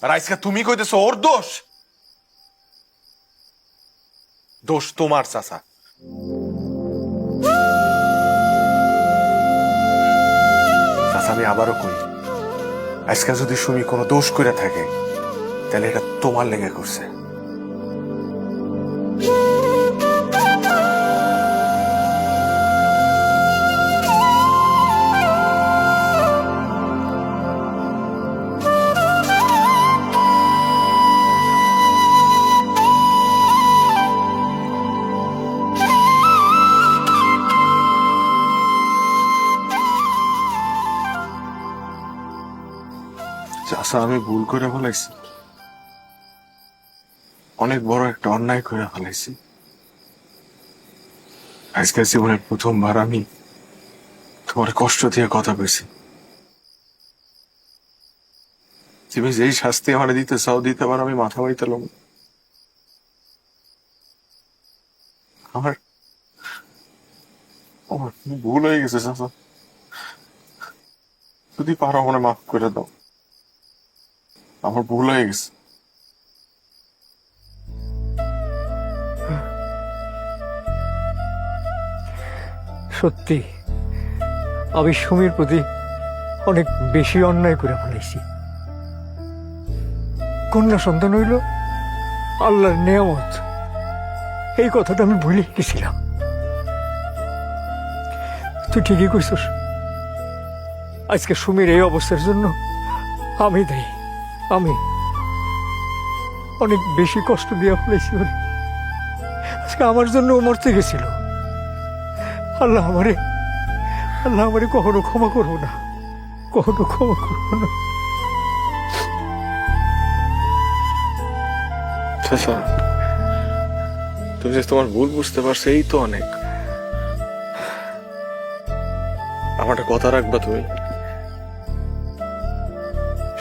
আর আজকে তুমি কইতেছো ওর দোষ? দোষ তোমার চাচা। চাচা, আমি আবারও কই, আজকে যদি সুমি কোনো দোষ করে থাকে তাহলে এটা তোমার লেগে করছে। চাচা, আমি ভুল করে ফেলাইছি। অনেক বড় একটা অন্যায় করে ফেলাইছি। আজকে জীবনের প্রথমবার আমি তোমার কষ্ট দিয়ে কথা পেয়েছি। তুমি যেই শাস্তি আমার দিতে চাও দিতে পারো, আমি মাথা বাইতালাম। আমার আমার ভুল হয়ে গেছে চাচা, যদি পারো আমার মাফ করে দাও, আমার ভুল হয়ে গেছে। সত্যি আমি সুমির প্রতি অনেক বেশি অন্যায় করে ফেলেছি। কন্যা সন্তান হইল আল্লাহর নেয়ামত, এই কথাটা আমি ভুলে গেছিলাম। তুই ঠিকই কইছস, আজকে সুমির এই অবস্থার জন্য আমি দায়ী। আমি অনেক বেশি কষ্ট দিয়ে ফেলেছি ওরে। আজকে আমার জন্য ও মরতে গেছিল। আল্লাহ আমারে কখনো ক্ষমা করবো না, কখনো ক্ষমা করবো না। চাচা, তুমি যে তোমার ভুল বুঝতে পারছো এই তো অনেক। আমার একটা কথা রাখবা তুমি?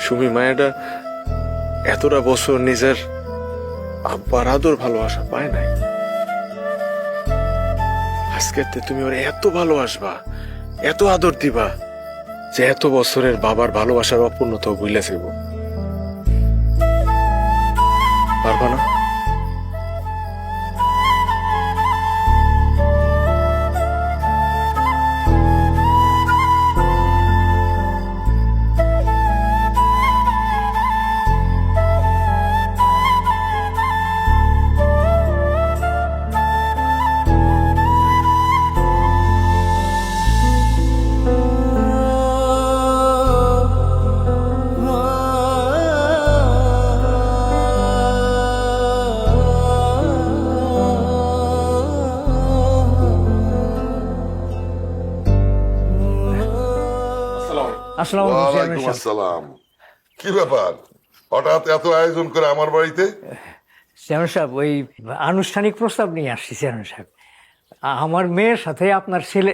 সুমি মায়েরা এতটা বছর নিজের আব্বার আদর ভালোবাসা পায় নাই। আজকে তুমি ওর এত ভালোবাসবা, এত আদর দিবা, যে এত বছরের বাবার ভালোবাসার অপূর্ণতাও ভুলে যাইব। পারবা না? আসসালামু আলাইকুম চেয়ারম্যান ওয়ালাইকুম সাহেব। আসসালাম। কি ব্যাপার, হঠাৎ এত আয়োজন করে আমার বাড়িতে? চেয়ারম্যান সাহেব, ওই আনুষ্ঠানিক প্রস্তাব নিয়ে আসছি চেয়ারম্যান সাহেব। আমার মেয়ের সাথে আপনার ছেলে।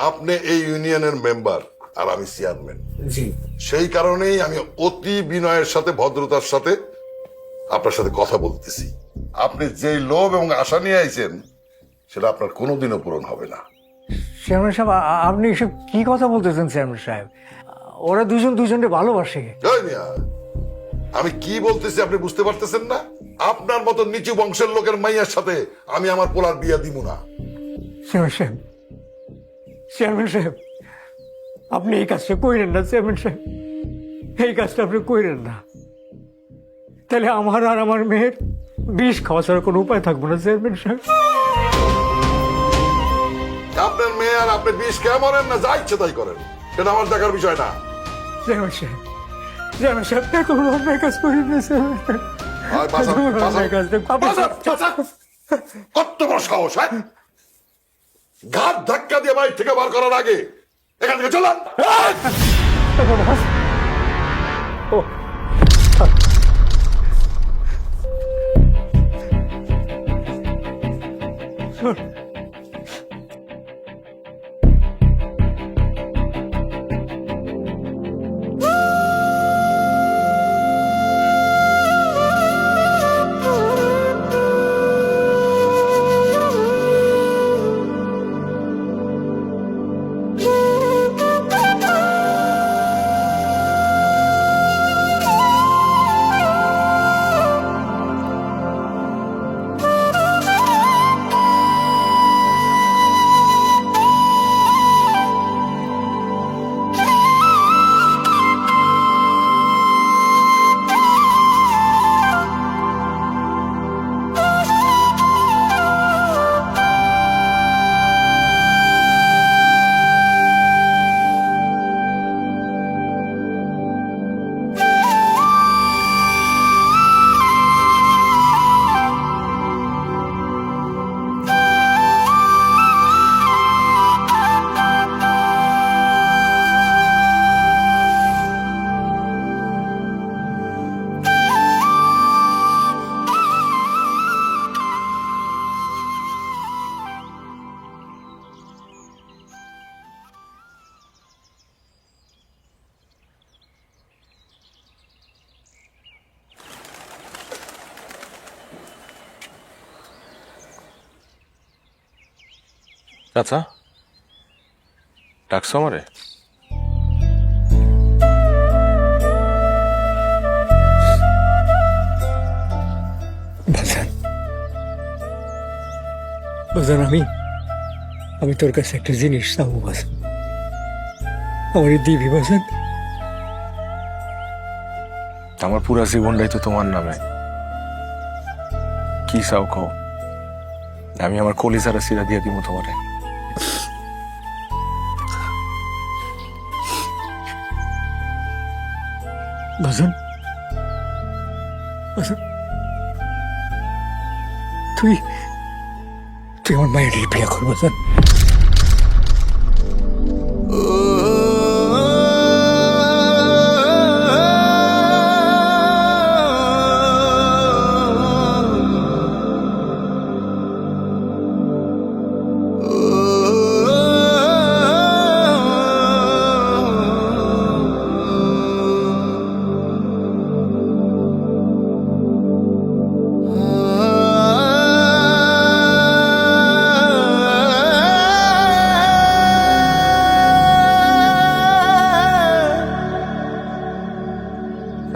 আপনি এই ইউনিয়নের মেম্বার আর আমি চেয়ারম্যান, জি। সেই কারণেই আমি অতি বিনয়ের সাথে ভদ্রতার সাথে আপনার সাথে কথা বলতেছি। আপনি যেই লোভ এবং আশা নিয়ে আইছেন সেটা আপনার কোনোদিনও পূরণ হবে না। চেয়ারম্যান সাহেব, আপনি এসব কি কথা বলতেছেন চেয়ারম্যান সাহেব? ওরা দুজন দুজনকে ভালোবাসে। এই মিয়া, আমি কি বলতেছি আপনি বুঝতে পারতেছেন না? আপনার মতো নিচু বংশের লোকের মাইয়ার সাথে আমি আমার পোলার বিয়া দিব না। চেয়ারম্যান সাহেব, চেয়ারম্যান সাহেব, আপনি এই কাজটা কইরেন না চেয়ারম্যান সাহেব, এই কাজটা আপনি কইরেন না। তাহলে আমার আর আমার মেয়ের বিষ খাওয়া ছাড়া কোনো উপায় থাকবো না চেয়ারম্যান সাহেব। আপনার মেয়ে আর আপনি বিষ খেয়ে মরেন না যা ইচ্ছে তাই করেন, সেটা আমার দেখার বিষয় না। চেয়ারম্যান সাহেব, চেয়ারম্যান সাহেব, এত বড় অন্যায় কাজ করেন না চেয়ারম্যান সাহেব। আর বাঁচান, এত বড় বাঁচান, অন্যায় কাজটা বাঁচান, বাঁচান। কত বড় সাহস, হ্যাঁ? ঘাট ধাক্কা দিয়ে বাড়ি থেকে বার করার আগে এখান থেকে চলান। আচ্ছা, ডাকছো আমারে? বাজান, বাজান, আমি তোর কাছে একটা জিনিস চাবো বাজান, আমার দিবি বাজান? আমার পুরা জীবনটাই তো তোমার নামে। কি চাও কও, আমি আমার কলিজারা সিরা দিয়ে দিব তোমারে। বাজান, বাজান, তুই আমার মায়ের বিয়ে কর বাজান।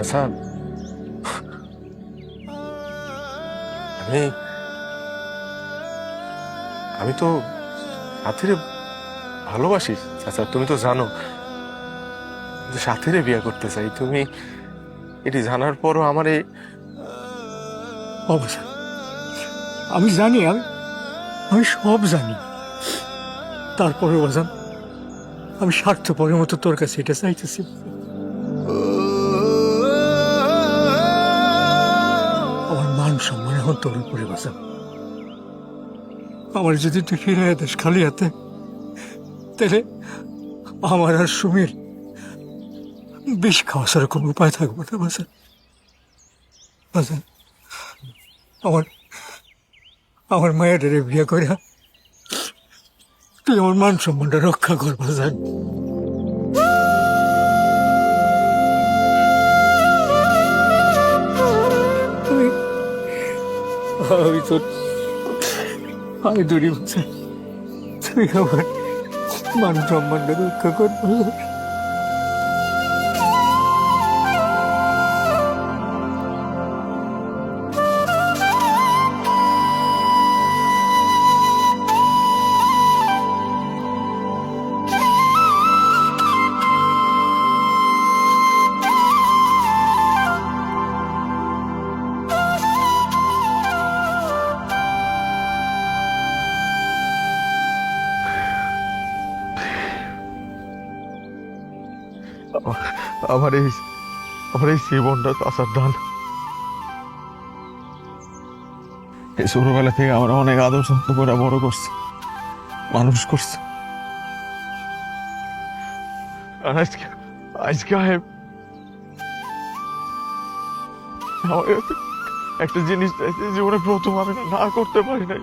আচ্ছা, আমি তো সাথীরে ভালোবাসি চাচা, তুমি তো জানো যে সাথীরে বিয়ে করতে চাই। তুমি এটি জানার পরও আমার এই বাজান, আমি জানি, আমি সব জানি, তারপরে বাজান আমি স্বার্থপরের মতো তোর কাছে এটা চাইতেছি। আমার মান সম্মান এখন তোর উপরে বাজান। আমার যদি তুই ফিরে দিস খালি হাতে, তাহলে আমার আর সুমির বিষ খাওয়ার কোনো উপায় থাকবে না বাজান। বাজান, আমার মায়ের বিয়ে করে তুই আমার মান সম্মানটা রক্ষা কর বাজান। আমি তোর আমি দূরে বাজান, তুই আমার মান সম্মানটা রক্ষা কর বাজান। আমার এই জীবনটা চাচার দান। এই ছোটবেলা থেকে আমার অনেক আদর যত্ন করে বড় করছে, মানুষ করছে। আর আজকে আমার একটা জিনিস চাইছে, জীবনে প্রথম আমি না করতে পারি নাই।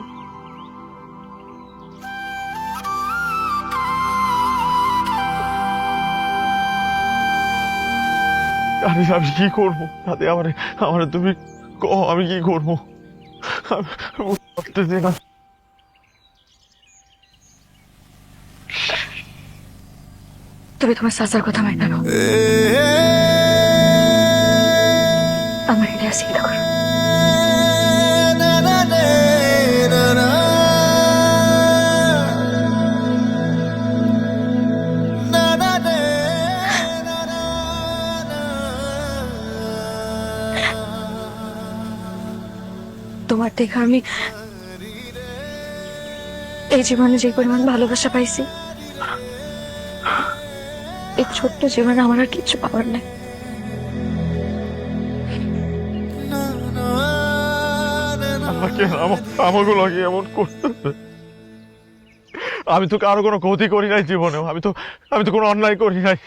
আমি কি করবো তাতে? আমার তুমি কও আমি কি করবো? করতেছি না। তুমি তোমার চাচার কথা মাইনা নাও, আমার এটা চিন্তা করো। তোমার থেকে আমি এই জীবনে যে পরিমাণ ভালোবাসা পাইছি, এই ছোট্ট জীবনে আমার আর কিছু পাওয়ার নেই। আমাকে এমন করতে, আমি তো কারো কোনো ক্ষতি করি নাই জীবনেও, আমি তো কোনো অন্যায় করি নাই।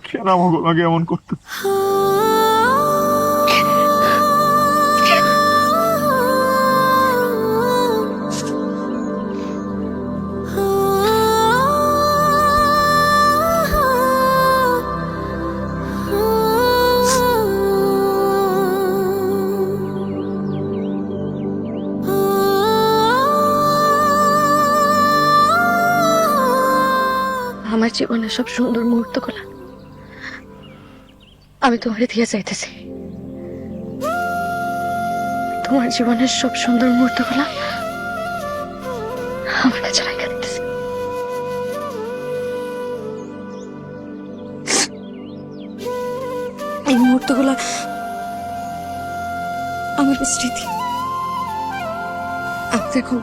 কেন আমাকে এমন করতে? আমার জীবনের সব সুন্দর মুহূর্তগুলো আমি তোমারে দিয়ে চাইতেছি। তোমার জীবনের সব সুন্দর মুহূর্তগুলো আমার কাছে রাখা দিতেছি। এই মুহূর্তগুলো আমার স্মৃতি। দেখুন,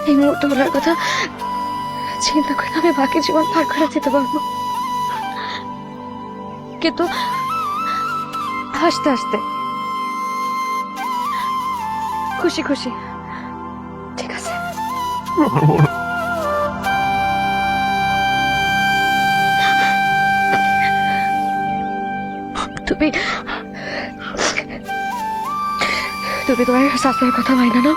এই মুহূর্তগুলোর কথা চিন্তা করে আমি বাকি জীবন পার করে দিতে পারবো, কিন্তু হাসতে হাসতে খুশি খুশি। ঠিক আছে? তুমি তুমি তোমার শাশুড়ির কথা মাইনা নাও,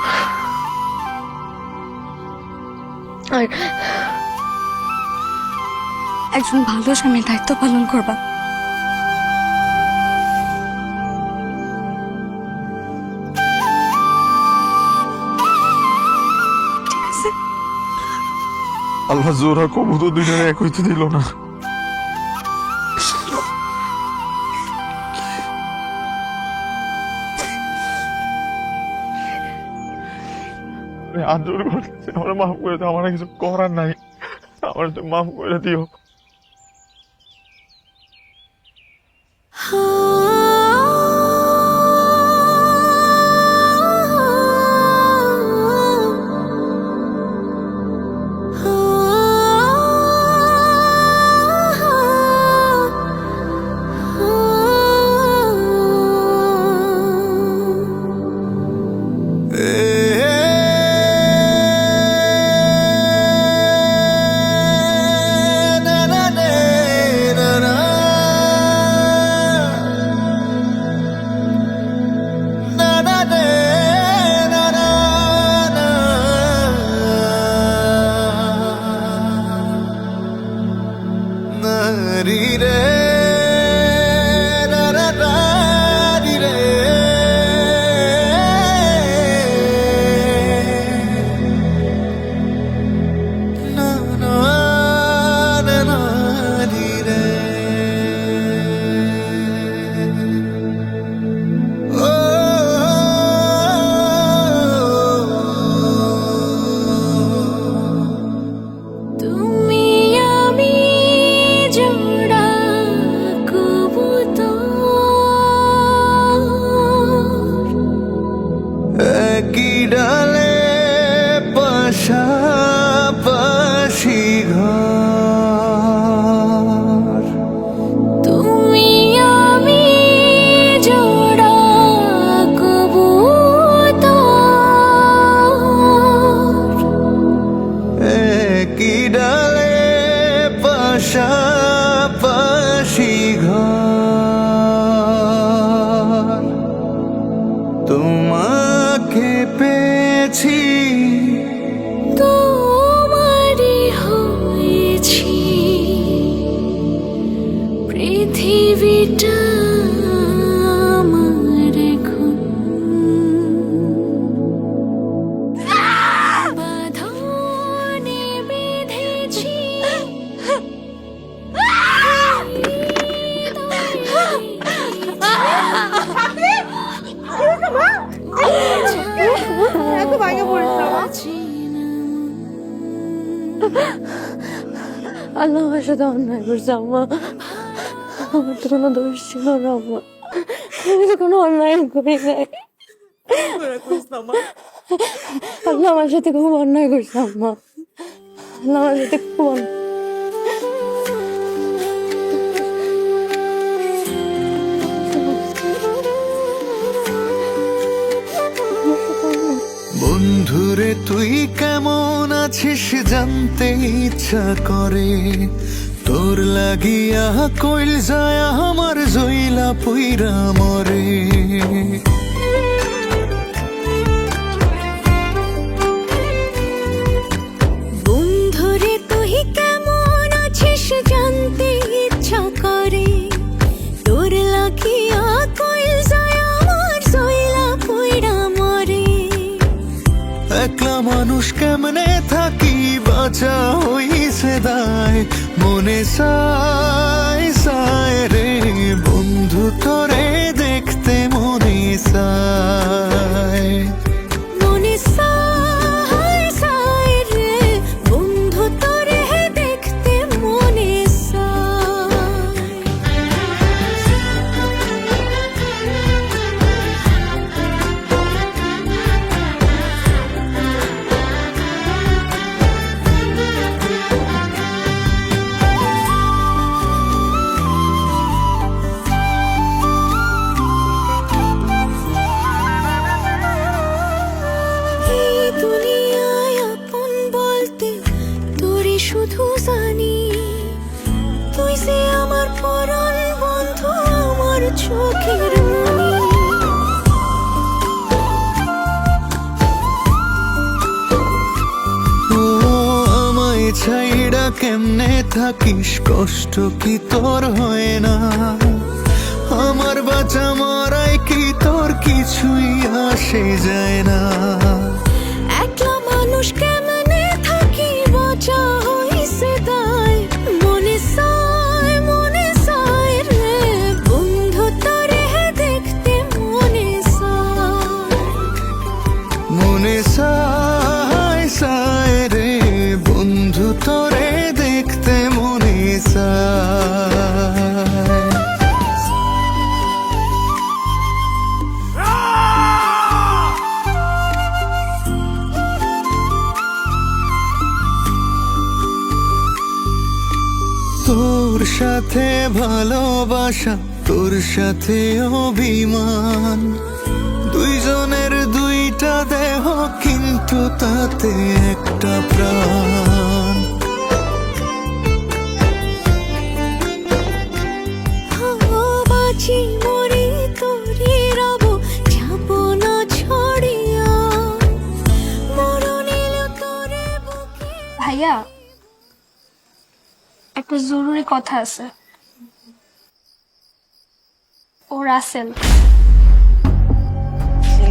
আর একজন ভালো স্বামীর দায়িত্ব পালন করবা। ঠিক আছে? আল্লাহ জোড়া কবুতর দুজনে এক হইতে দিল না। আদর করতেছে, আমার মাফ করে দাও, আমার কিছু করার নাই, আমার তো মাফ করে দিও। তোমাকে পেয়েছি, তোমারই হয়েছি পৃথিবীটা আমার এখন বাঁধনে বেঁধেছি। আল্লাহ আমার সাথে অন্যায় করছে আম্মা, আমার তো কোনো দোষ ছিল না আম্মা, আমি তো কোনো অন্যায় করি নাই। আল্লাহ আমার সাথে খুব অন্যায় করছে আম্মা, আল্লাহ আমার সাথে খুব অন্যায়। বন্ধুরে তুই কেমন আছিস জানতে ইচ্ছা করে, তোর লাগিয়া কইল যায় আমার জইলা পুইরা মরে। বন্ধুরে তুই কেমন আছিস জানতে ইচ্ছা করে, তোর লাগিয়া কইল যায় আমার জইলা পুইরা মরে। একলা মানুষ কেমনে থাকি বাঁচা হইছে সায় সায় রে বন্ধু তোরে দেখতে মনে সায় মনে সায় সায় রে বন্ধু তোরে দেখতে মনে সায় এই দুনিয়ায় আপন বলতে তোরে শুধু জানি তুই যে আমার পরাণ বন্ধু আমার চোখের মনি ও আমায় ছাইড়া কেমনে থাকিস কষ্ট কি তোর হয় না আমার বাঁচা মারাই কি তোর কিছুই আসে যায় না একলা মানুষ কেমনে থাকি বাঁচা হইছে তাই মনে সায় রে বন্ধু তোরে দেখতে মনে সায় মনে সায় সায় রে বন্ধু তোরে দেখতে মনে সায় তোর সাথে ভালোবাসা তোর সাথে অভিমান দুইজনের দুইটা দেহ কিন্তু তাতে একটা প্রাণ বাঁচি মরি তোরে রব যাব না ছড়িয়া মরণ এলো তোরে বুকে ভাইয়া একটা জরুরি কথা আছে ও রাসেল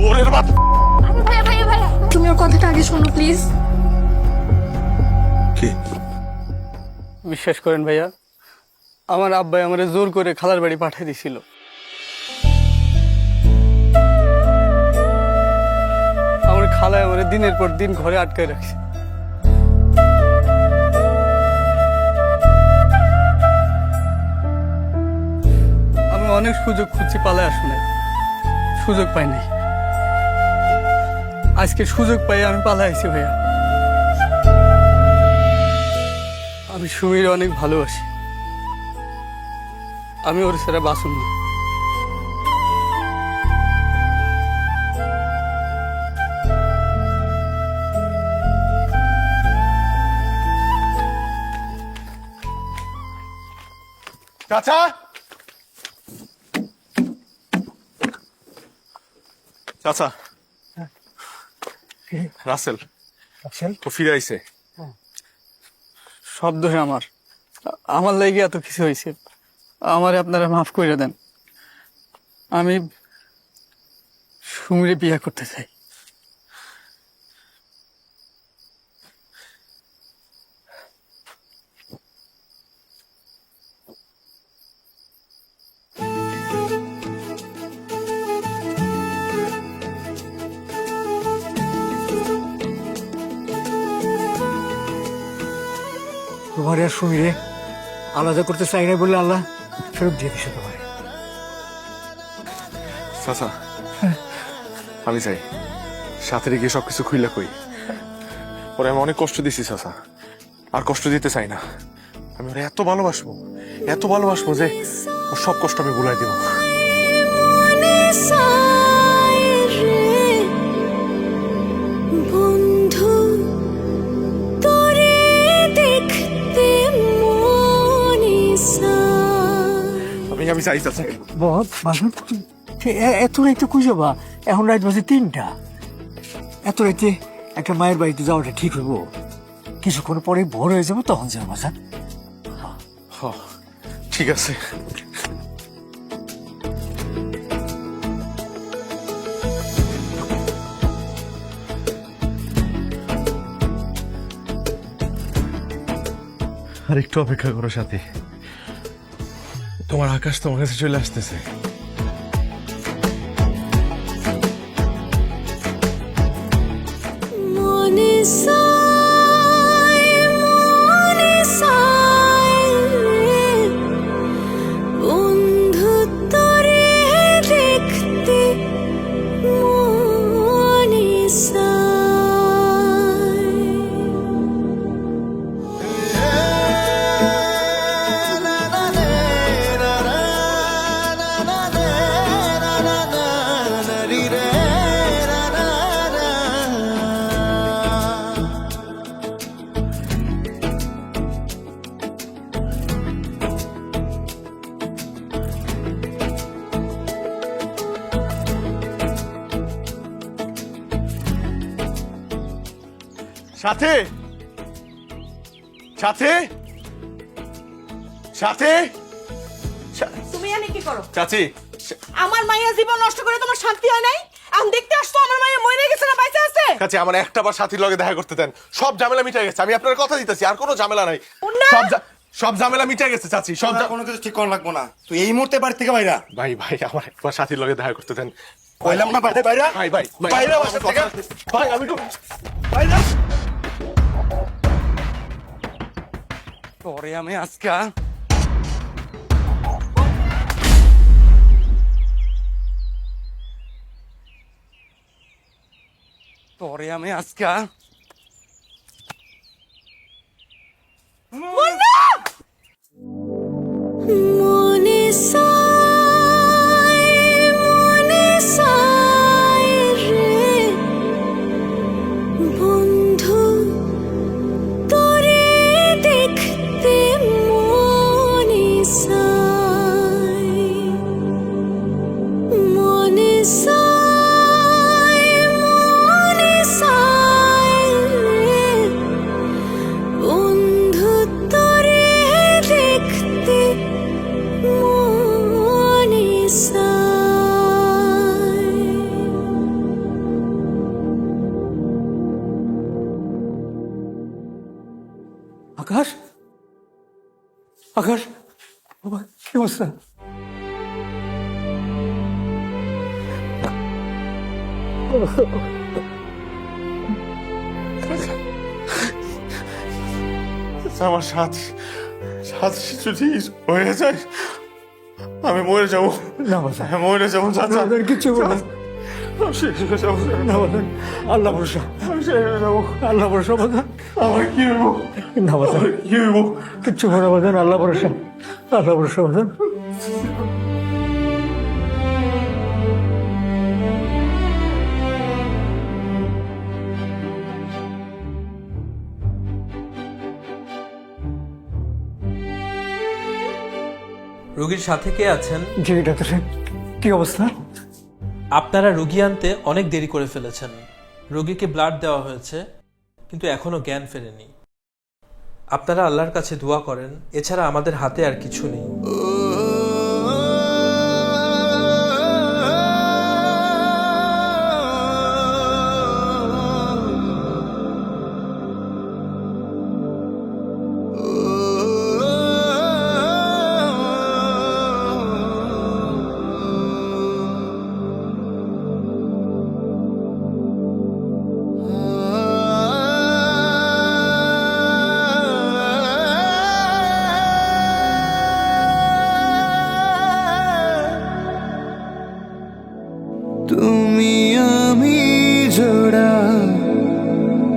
ওরের বাপ ভাইয়া ভাইয়া ভাইয়া তুমি ওর কথাটা আগে শোনো প্লিজ কি বিশ্বাস করেন ভাইয়া আমার আব্বাই আমারে জোর করে খালার বাড়ি পাঠিয়ে দিছিল আমার খালায় আমারে দিনের পর দিন ঘরে আটকায় রাখছে আমি অনেক সুযোগ খুঁজছি পালায় আসুন সুযোগ পাই নাই আজকে সুযোগ পাই আমি পালায় আইছি ভাইয়া আমি সুমির অনেক ভালোবাসি আমি ওর সারা বাসুন না চাচা চাচা রাসেল ও ফিরে আইছে সব দোষে আমার লেগে এত কিছু হয়েছে আমারে আপনারা মাফ করে দেন আমি সুমিরে বিয়ে করতে চাই তোমার আর সুমিরে আলাদা করতে চাই না বলে আল্লাহ ফেরত দিয়ে দিছে তোমার চাচা আমি চাই সাথে রেখে সবকিছু খুইলা কই পরে আমি অনেক কষ্ট দিছি চাচা আর কষ্ট দিতে চাই না আমি ওরা এত ভালোবাসবো যে ওর সব কষ্ট আমি ভুলাই দেব মনে সায় রে বন্ধু তোরে দেখতে মনে সায় আমি চাই চাচা বহুত বাসন এত রাইতে কই যাবা এখন রাত বাজে 3টা এত রাইতে একটা মায়ের বাড়িতে যাওয়াটা ঠিক হইব কিছুক্ষণ পরে ভোর হয়ে যাবো তখন যাবো বাজান ঠিক আছে আর একটু অপেক্ষা করো সাথী, তোমার আকাশ তোমার কাছে চলে আসতেছে। সাথে সাথে সাথে তুমি এনে কি করো? চাচি, আমার মাইয়া জীবন নষ্ট করে তোমার শান্তি হয় নাই? এখন দেখতে আসছো আমার মাইয়া মরে গেছে না বাইচা আছে? চাচি আমার একটা বার সাথীর লগে দেখা করতে দেন, সব ঝামেলা মিটে গেছে। আমি আপনার কথা দিতেছি, আর কোনো ঝামেলা নাই। সব ঝামেলা মিটে গেছে চাচি, সব কোনো কিছু ঠিক করা লাগবো না, তুই এই মুহূর্তে বাড়ি থেকে বাইরা। ভাই ভাই আমার একবার সাথীর লগে দেখা করতে দেন। কইলাম না বাইরে বাইরা। ভাই ভাই বাইরে বাসা থেকে। ভাই আমি তো বাইরা। তোরে আমি আজকে আকাশ, আকাশ, বাবা কি অবস্থা? আমার সাথী যদি হয়ে যায় আমি মরে যাবো। না বাবা, আমি মরে যাবো চাচা, কিচ্ছু বলো না। আমি শেষ হয়ে যাবো। না বাবা, আল্লাহ ভরসা, আমি শেষ হয়ে যাবো। আল্লাহ ভরসা বাবা। আমার কি হইব? না বাবা, কি হইব? কিচ্ছু বলো বাবা, আল্লাহ ভরসা, আল্লাহ ভরসা বাবা। রোগীর সাথে কে আছেন? জি ডাক্তার সাহেব, কি অবস্থা? আপনারা রোগী আনতে অনেক দেরি করে ফেলেছেন। রোগীকে ব্লাড দেওয়া হয়েছে, কিন্তু এখনো জ্ঞান ফেরেনি। আপনারা আল্লাহর কাছে দোয়া করেন, এছাড়া আমাদের হাতে আর কিছু নেই। তুমি আমি জোড়া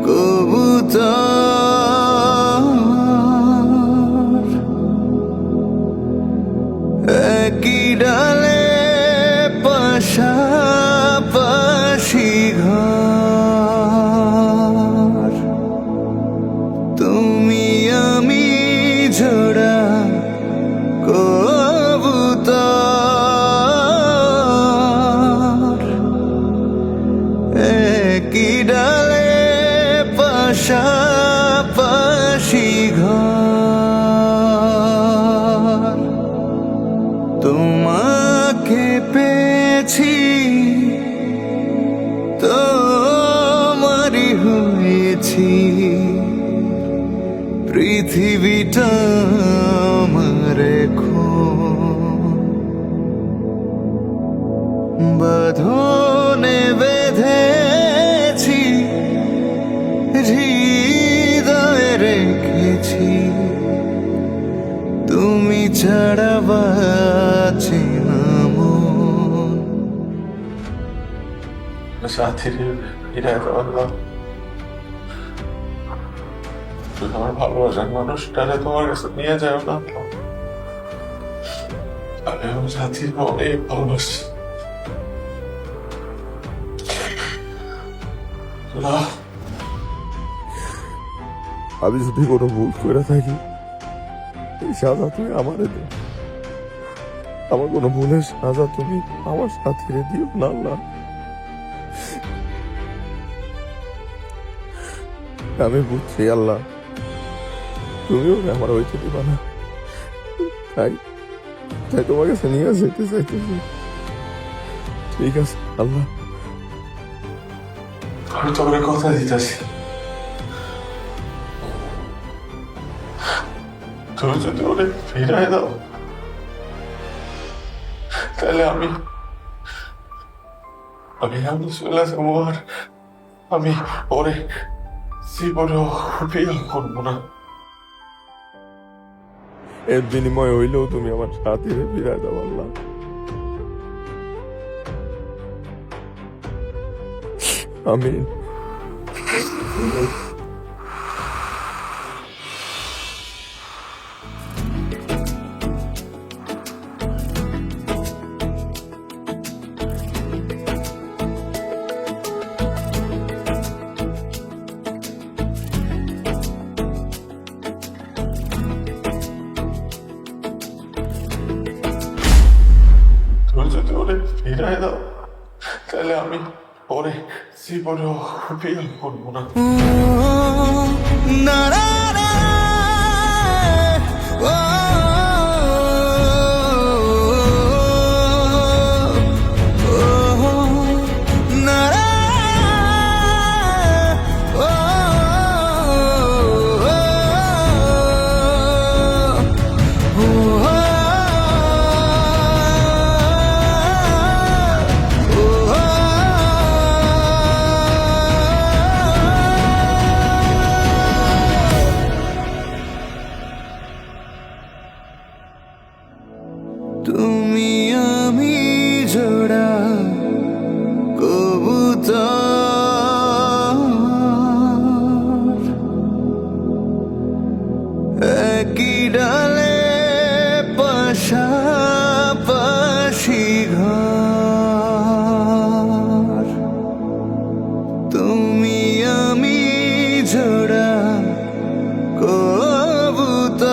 কবুতর, একই ডালে পাশাপাশি ঘর। তুমি আমি জোড়া কবুতর, একই ডালে পাশাপাশি ঘর। তোমাকে পেয়েছি, তোমারই হয়েছি, পৃথিবীটা আমার বাঁধনে বেঁধেছি, হৃদয়ে রেখেছি, তুমি ছাড়া বাঁচে না মন। সাথীর হৃদয় আল্লাহ, আমার ভালোবাসার মানুষটারে তোমার কাছে নিয়ে যাও না। আমি আমার সাথীর অনেক ভালোবাসি। আমি যদি কোনো ভুল করে থাকি, এই সাজা তুমি আমারে দে। আমার কোনো ভুলের সাজা তুমি আমার সাথে দিও না আল্লাহ। আমি বুঝছি আল্লাহ, তুমিও আমার হইতে দিবা না, তাই তাই তোমার কাছে নিয়ে যেতে চাইতেছি। ঠিক আছে আল্লাহ, আমি তোমার কথা দিতেছি, তুমি যদি ওরে ফিরাই দাও, তাহলে আমি চলে যাবো, আর আমি ওরে জীবনেও বিয়ে করবো না। এর বিনিময় হইলেও তুমি আমার সাথে ফিরাই দাও আল্লাহ। আমিন। তুমি যদি ওরে ফিরাই দাও, তাহলে আমি ওরে জীবনেও বিয়ে করবো না। না না না, ও, ও, না না, ও, তুমি আমি জোড়া কবুতর, একই ডালে পাশাপাশি ঘর। তুমি আমি জোড়া কবুতর,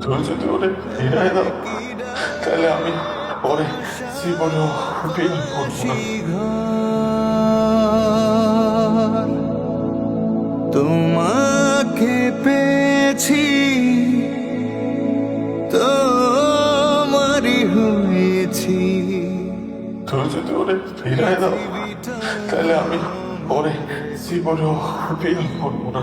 তুমি যদি ওরে ফিরাই দাও, তাহলে আমি ওরে জীবনেও বিয়ে করবো না। ঘর। তোমাকে পেয়েছি, তোমারই হয়েছি, তুমি যদি ওরে ফিরাই দাও, তাহলে আমি ওরে জীবনেও বিয়ে করবো না।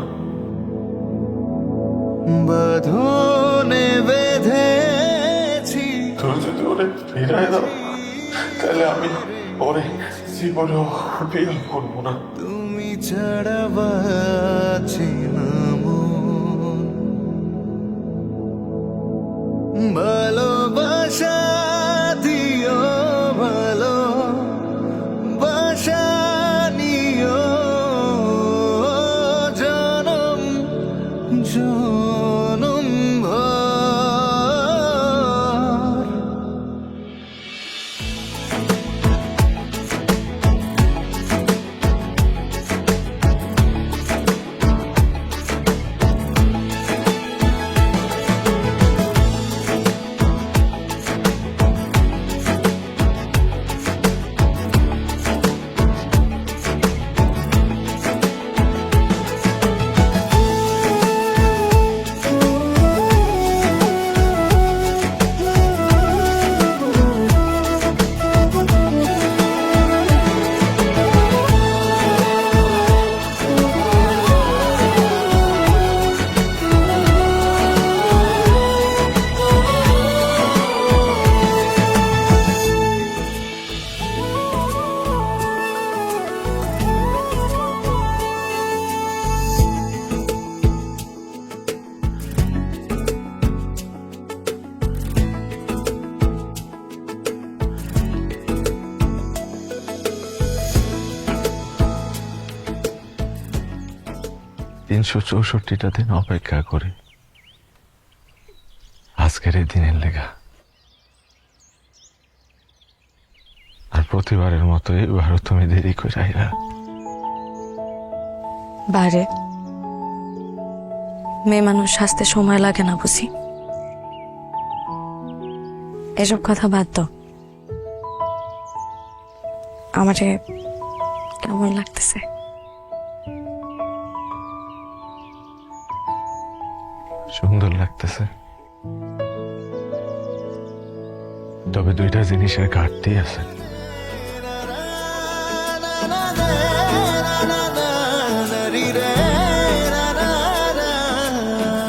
বাঁধনে বেঁধেছি, তুমি যদি ওরে ফিরাই দাও, তাহলে আমি ওরে জীবনেও বিয়ে করবো না। তুমি ছাড়া বাঁচে না মন। ভালোবাসা দিও, ভালোবাসা নিও, জনম জনম ভর। 364টা দিন অপেক্ষা করি আজকের এই দিনের লেগা। আর প্রতিবারের মতো এবারও তুমি দেরি করে আইলা। বারে মেয়ে মানুষ আসতে সময় লাগে না বুঝি। এসব কথা বাদ দাও, আমারে কেমন লাগতেছে? সুন্দর লাগতেছে, তবে দুইটা জিনিসের ঘাটতি আছে।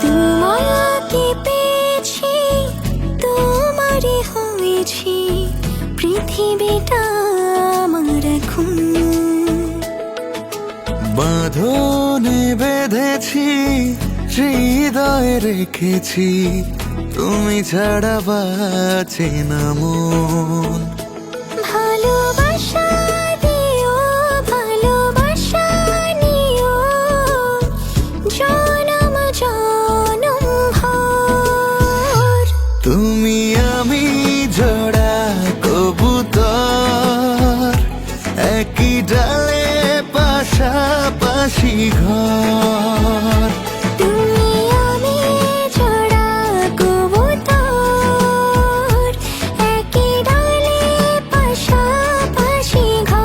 তোমাকে পেয়েছি, তোমারই হয়েছি, পৃথিবীটা আমার এখন। বাঁধনে বেঁধেছি, হৃদয়ে রেখেছি, তুমি ছাড়া বাঁচে না মন। ভালোবাসা দিও, ভালোবাসা নিও, জনম জনম ভর। তুমি আমি জোড়া কবুতর, একই ডালে পাশাপাশি ঘর। তুমি আমি জোড়া কবুতর, একই ডালে পাশাপাশি ঘর।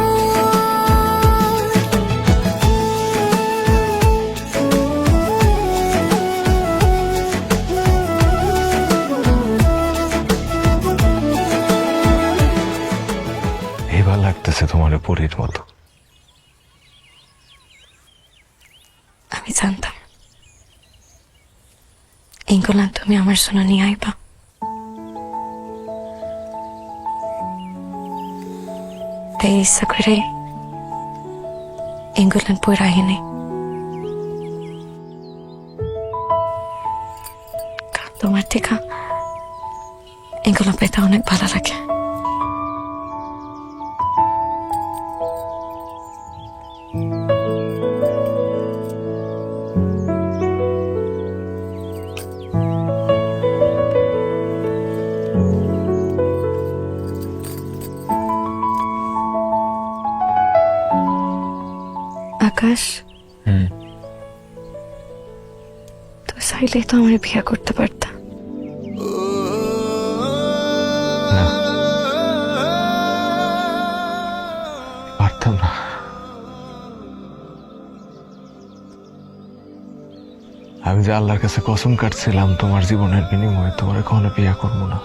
এবার লাগতেছে তোমার পরীর মতো। আমি জানতাম এইগুলা তুমি আমার জন্য নিয়ে আইবা। তাই ইচ্ছা করে ইংল্যান্ড পড়ে আহিনি। তোমার টিকা এগুলো পেতে অনেক ভালো লাগে। আকাশ, তো চাইলেই তো আমার বিয়ে করতে পারতা। না, পারতাম না। আমি যে আল্লাহর কাছে কসম কাটছিলাম তোমার জীবনের বিনিময়ে তোমার কখনো বিয়ে করবো না।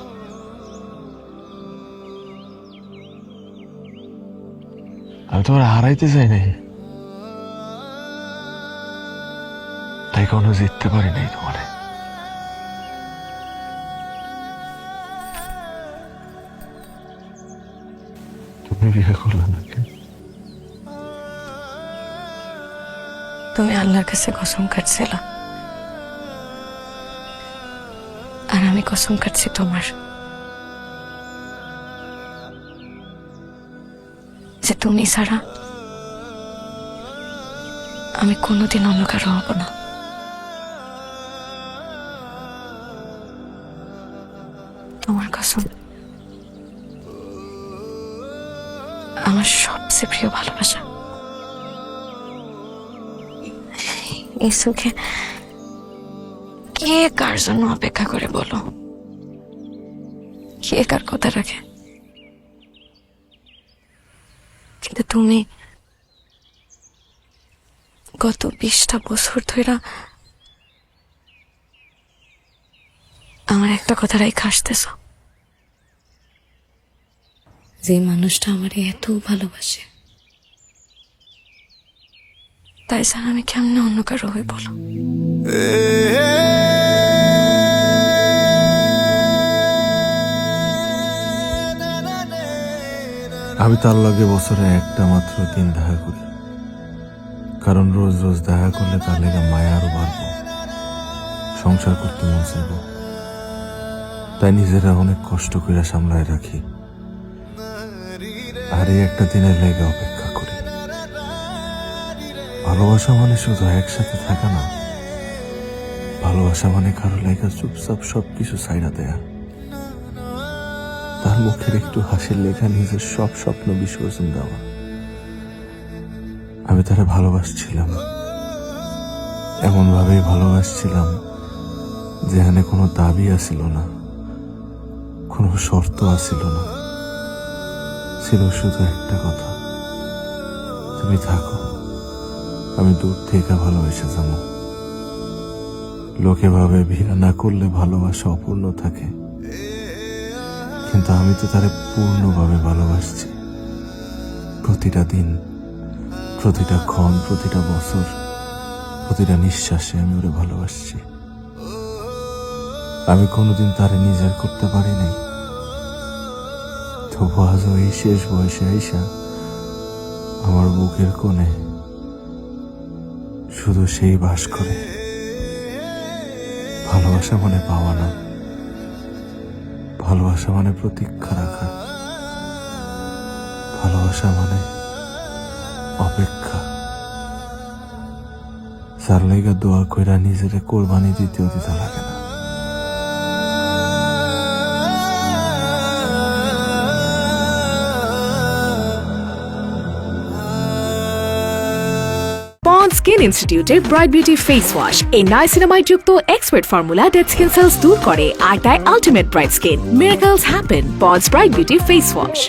আমি তোমার হারাইতে চাই নাই, তাই কোনো জিততে পারি নাই তোমারে। তুমি বিয়ে করলে না কেন? তুমি আল্লাহর কাছে কসম কাটছিল, আর আমি কসম কাটছি তোমার, যে তুমি ছাড়া আমি কোনোদিন অন্য কারো হব না। তোমার কসম আমার সবচেয়ে প্রিয় ভালোবাসা। এই সুখে কে কার জন্য অপেক্ষা করে বলো? কে কার কথা রাখে? কিন্তু তুমি গত 20টা বছর ধরে আমার একটা কথা রাই খাসতেছ, যে মানুষটা আমার এত ভালোবাসে, তাই ছাড়া আমি কেমনে অন্য কারো হই বলো? আমি তার লগে বছরে একটা মাত্র দিন দেখা করি, কারণ রোজ রোজ দেখা করলে তার লেগে মায়া আরো বাড়বো, সংসার করতে মন চাইব। তাই নিজেরা অনেক কষ্ট করে সামলায় রাখি, আর এই একটা দিনের লেগে অপেক্ষা করি। ভালোবাসা মানে শুধু একসাথে থাকা না, ভালোবাসা মানে কারো লেখা চুপচাপ সবকিছু ছাইড়া দেয়া, তার মুখের একটু হাসির লেখা নিজের সব স্বপ্ন বিসর্জন দেওয়া। আমি তারা ভালোবাসছিলাম, এমন ভাবেই ভালোবাসছিলাম যেখানে কোনো দাবি আসিল না, কোনো শর্ত আসিল না, ছিল শুধু একটা কথা, তুমি থাকো, আমি দূর থেকে ভালোবেসে যাবো। লোকে ভাবে বিয়ে না করলে ভালোবাসা অপূর্ণ থাকে, কিন্তু আমি তো তারে পূর্ণভাবে ভালোবাসছি। প্রতিটা দিন, প্রতিটা ক্ষণ, প্রতিটা বছর, প্রতিটা নিঃশ্বাসে আমি ওরে ভালোবাসছি। আমি কোনোদিন তারে নিজের করতে পারি নাই, তবু আজও এই শেষ বয়সে আইসা আমার বুকের কোণে শুধু সেই বাস করে। ভালোবাসা মানে পাওয়া না, ভালোবাসা মানে প্রতীক্ষা রাখা, ভালোবাসা মানে অপেক্ষা। যার লাইগা দোয়া কইরা নিজের কোরবানি দিতেও দিতে লাগে না। পন্ডস স্কিন ইনস্টিটিউটের ব্রাইট বিউটি ফেস ওয়াশ এই নাইসিনামাইড যুক্ত expert formula dead skin sales দূর করে আর দেয় ultimate bright skin. Miracles happen. Ponds bright beauty face wash.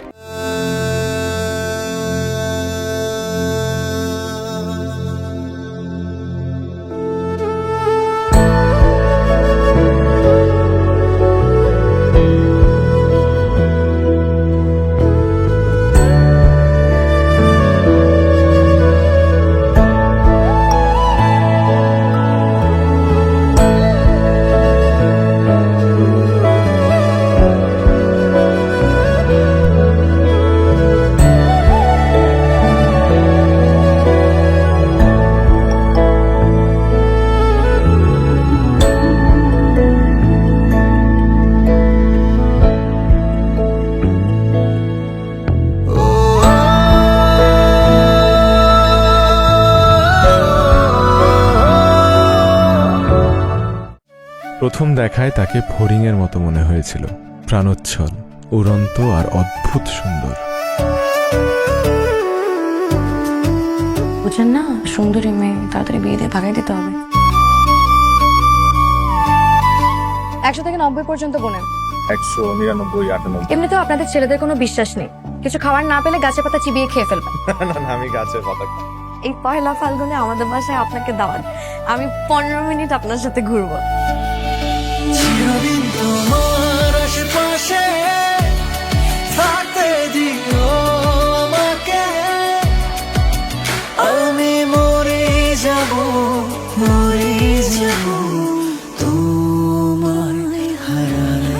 প্রথম দেখায় তাকে ফড়িংয়ের মতো মনে হয়েছিল, প্রাণোচ্ছল, উড়ন্ত আর অদ্ভুত সুন্দর। বুঝেন না, সুন্দরী মেয়ে তাড়াতাড়ি বিয়ে দিয়ে ভাগাই দিতে হবে। 100 থেকে 90 পর্যন্ত গোনেন। 199, 98। এমনিতেও আপনাদের ছেলেদের কোনো বিশ্বাস নেই, কিছু খাবার না পেলে গাছের পাতা চিবিয়ে খেয়ে ফেলবেন। না, আমি গাছের পাতা খাই। এই পয়লা ফাল্গুনে আমাদের বাসায় আপনাকে দাওয়াত, আমি 15 মিনিট আপনার সাথে ঘুরবো। চিরদিন তোমার আশেপাশে থাকতে দিও আমাকে, আমি মরে যাব তোমায় হারালে।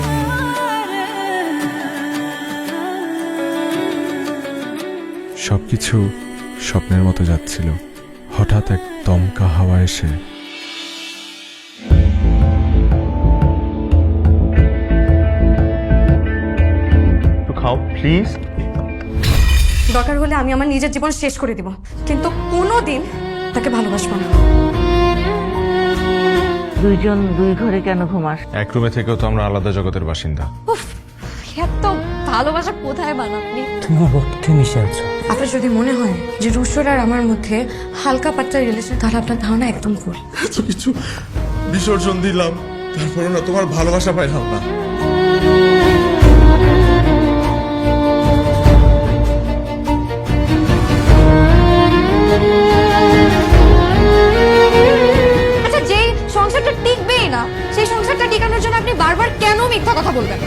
সবকিছু স্বপ্নের মতো যাচ্ছিল, হঠাৎ এক দমকা হাওয়া এসে প্লিজ। দরকার হলে আমি আমার নিজের জীবন শেষ করে দিব, কিন্তু কোনোদিন তাকে ভালোবাসবো না। দুইজন দুই ঘরে কেন ঘুমাস? এক রুমে থেকেও তো আমরা আলাদা জগতের বাসিন্দা। এত ভালোবাসা কোথায় পান আপনি? তুমি আমার রক্তে মিশে আছো। আপনার যদি মনে হয় যে রুশোর আর আমার মধ্যে হালকা পাতলা রিলেশন, তাহলে আপনার ধারণা একদম ভুল। এত কিছু বিসর্জন দিলাম, তারপরে না তোমার ভালোবাসা পাইলাম না। আচ্ছা, যেই সংসারটা টিকবেই না, সেই সংসারটা টিকানোর জন্য আপনি বারবার কেন মিথ্যা কথা বলবেন?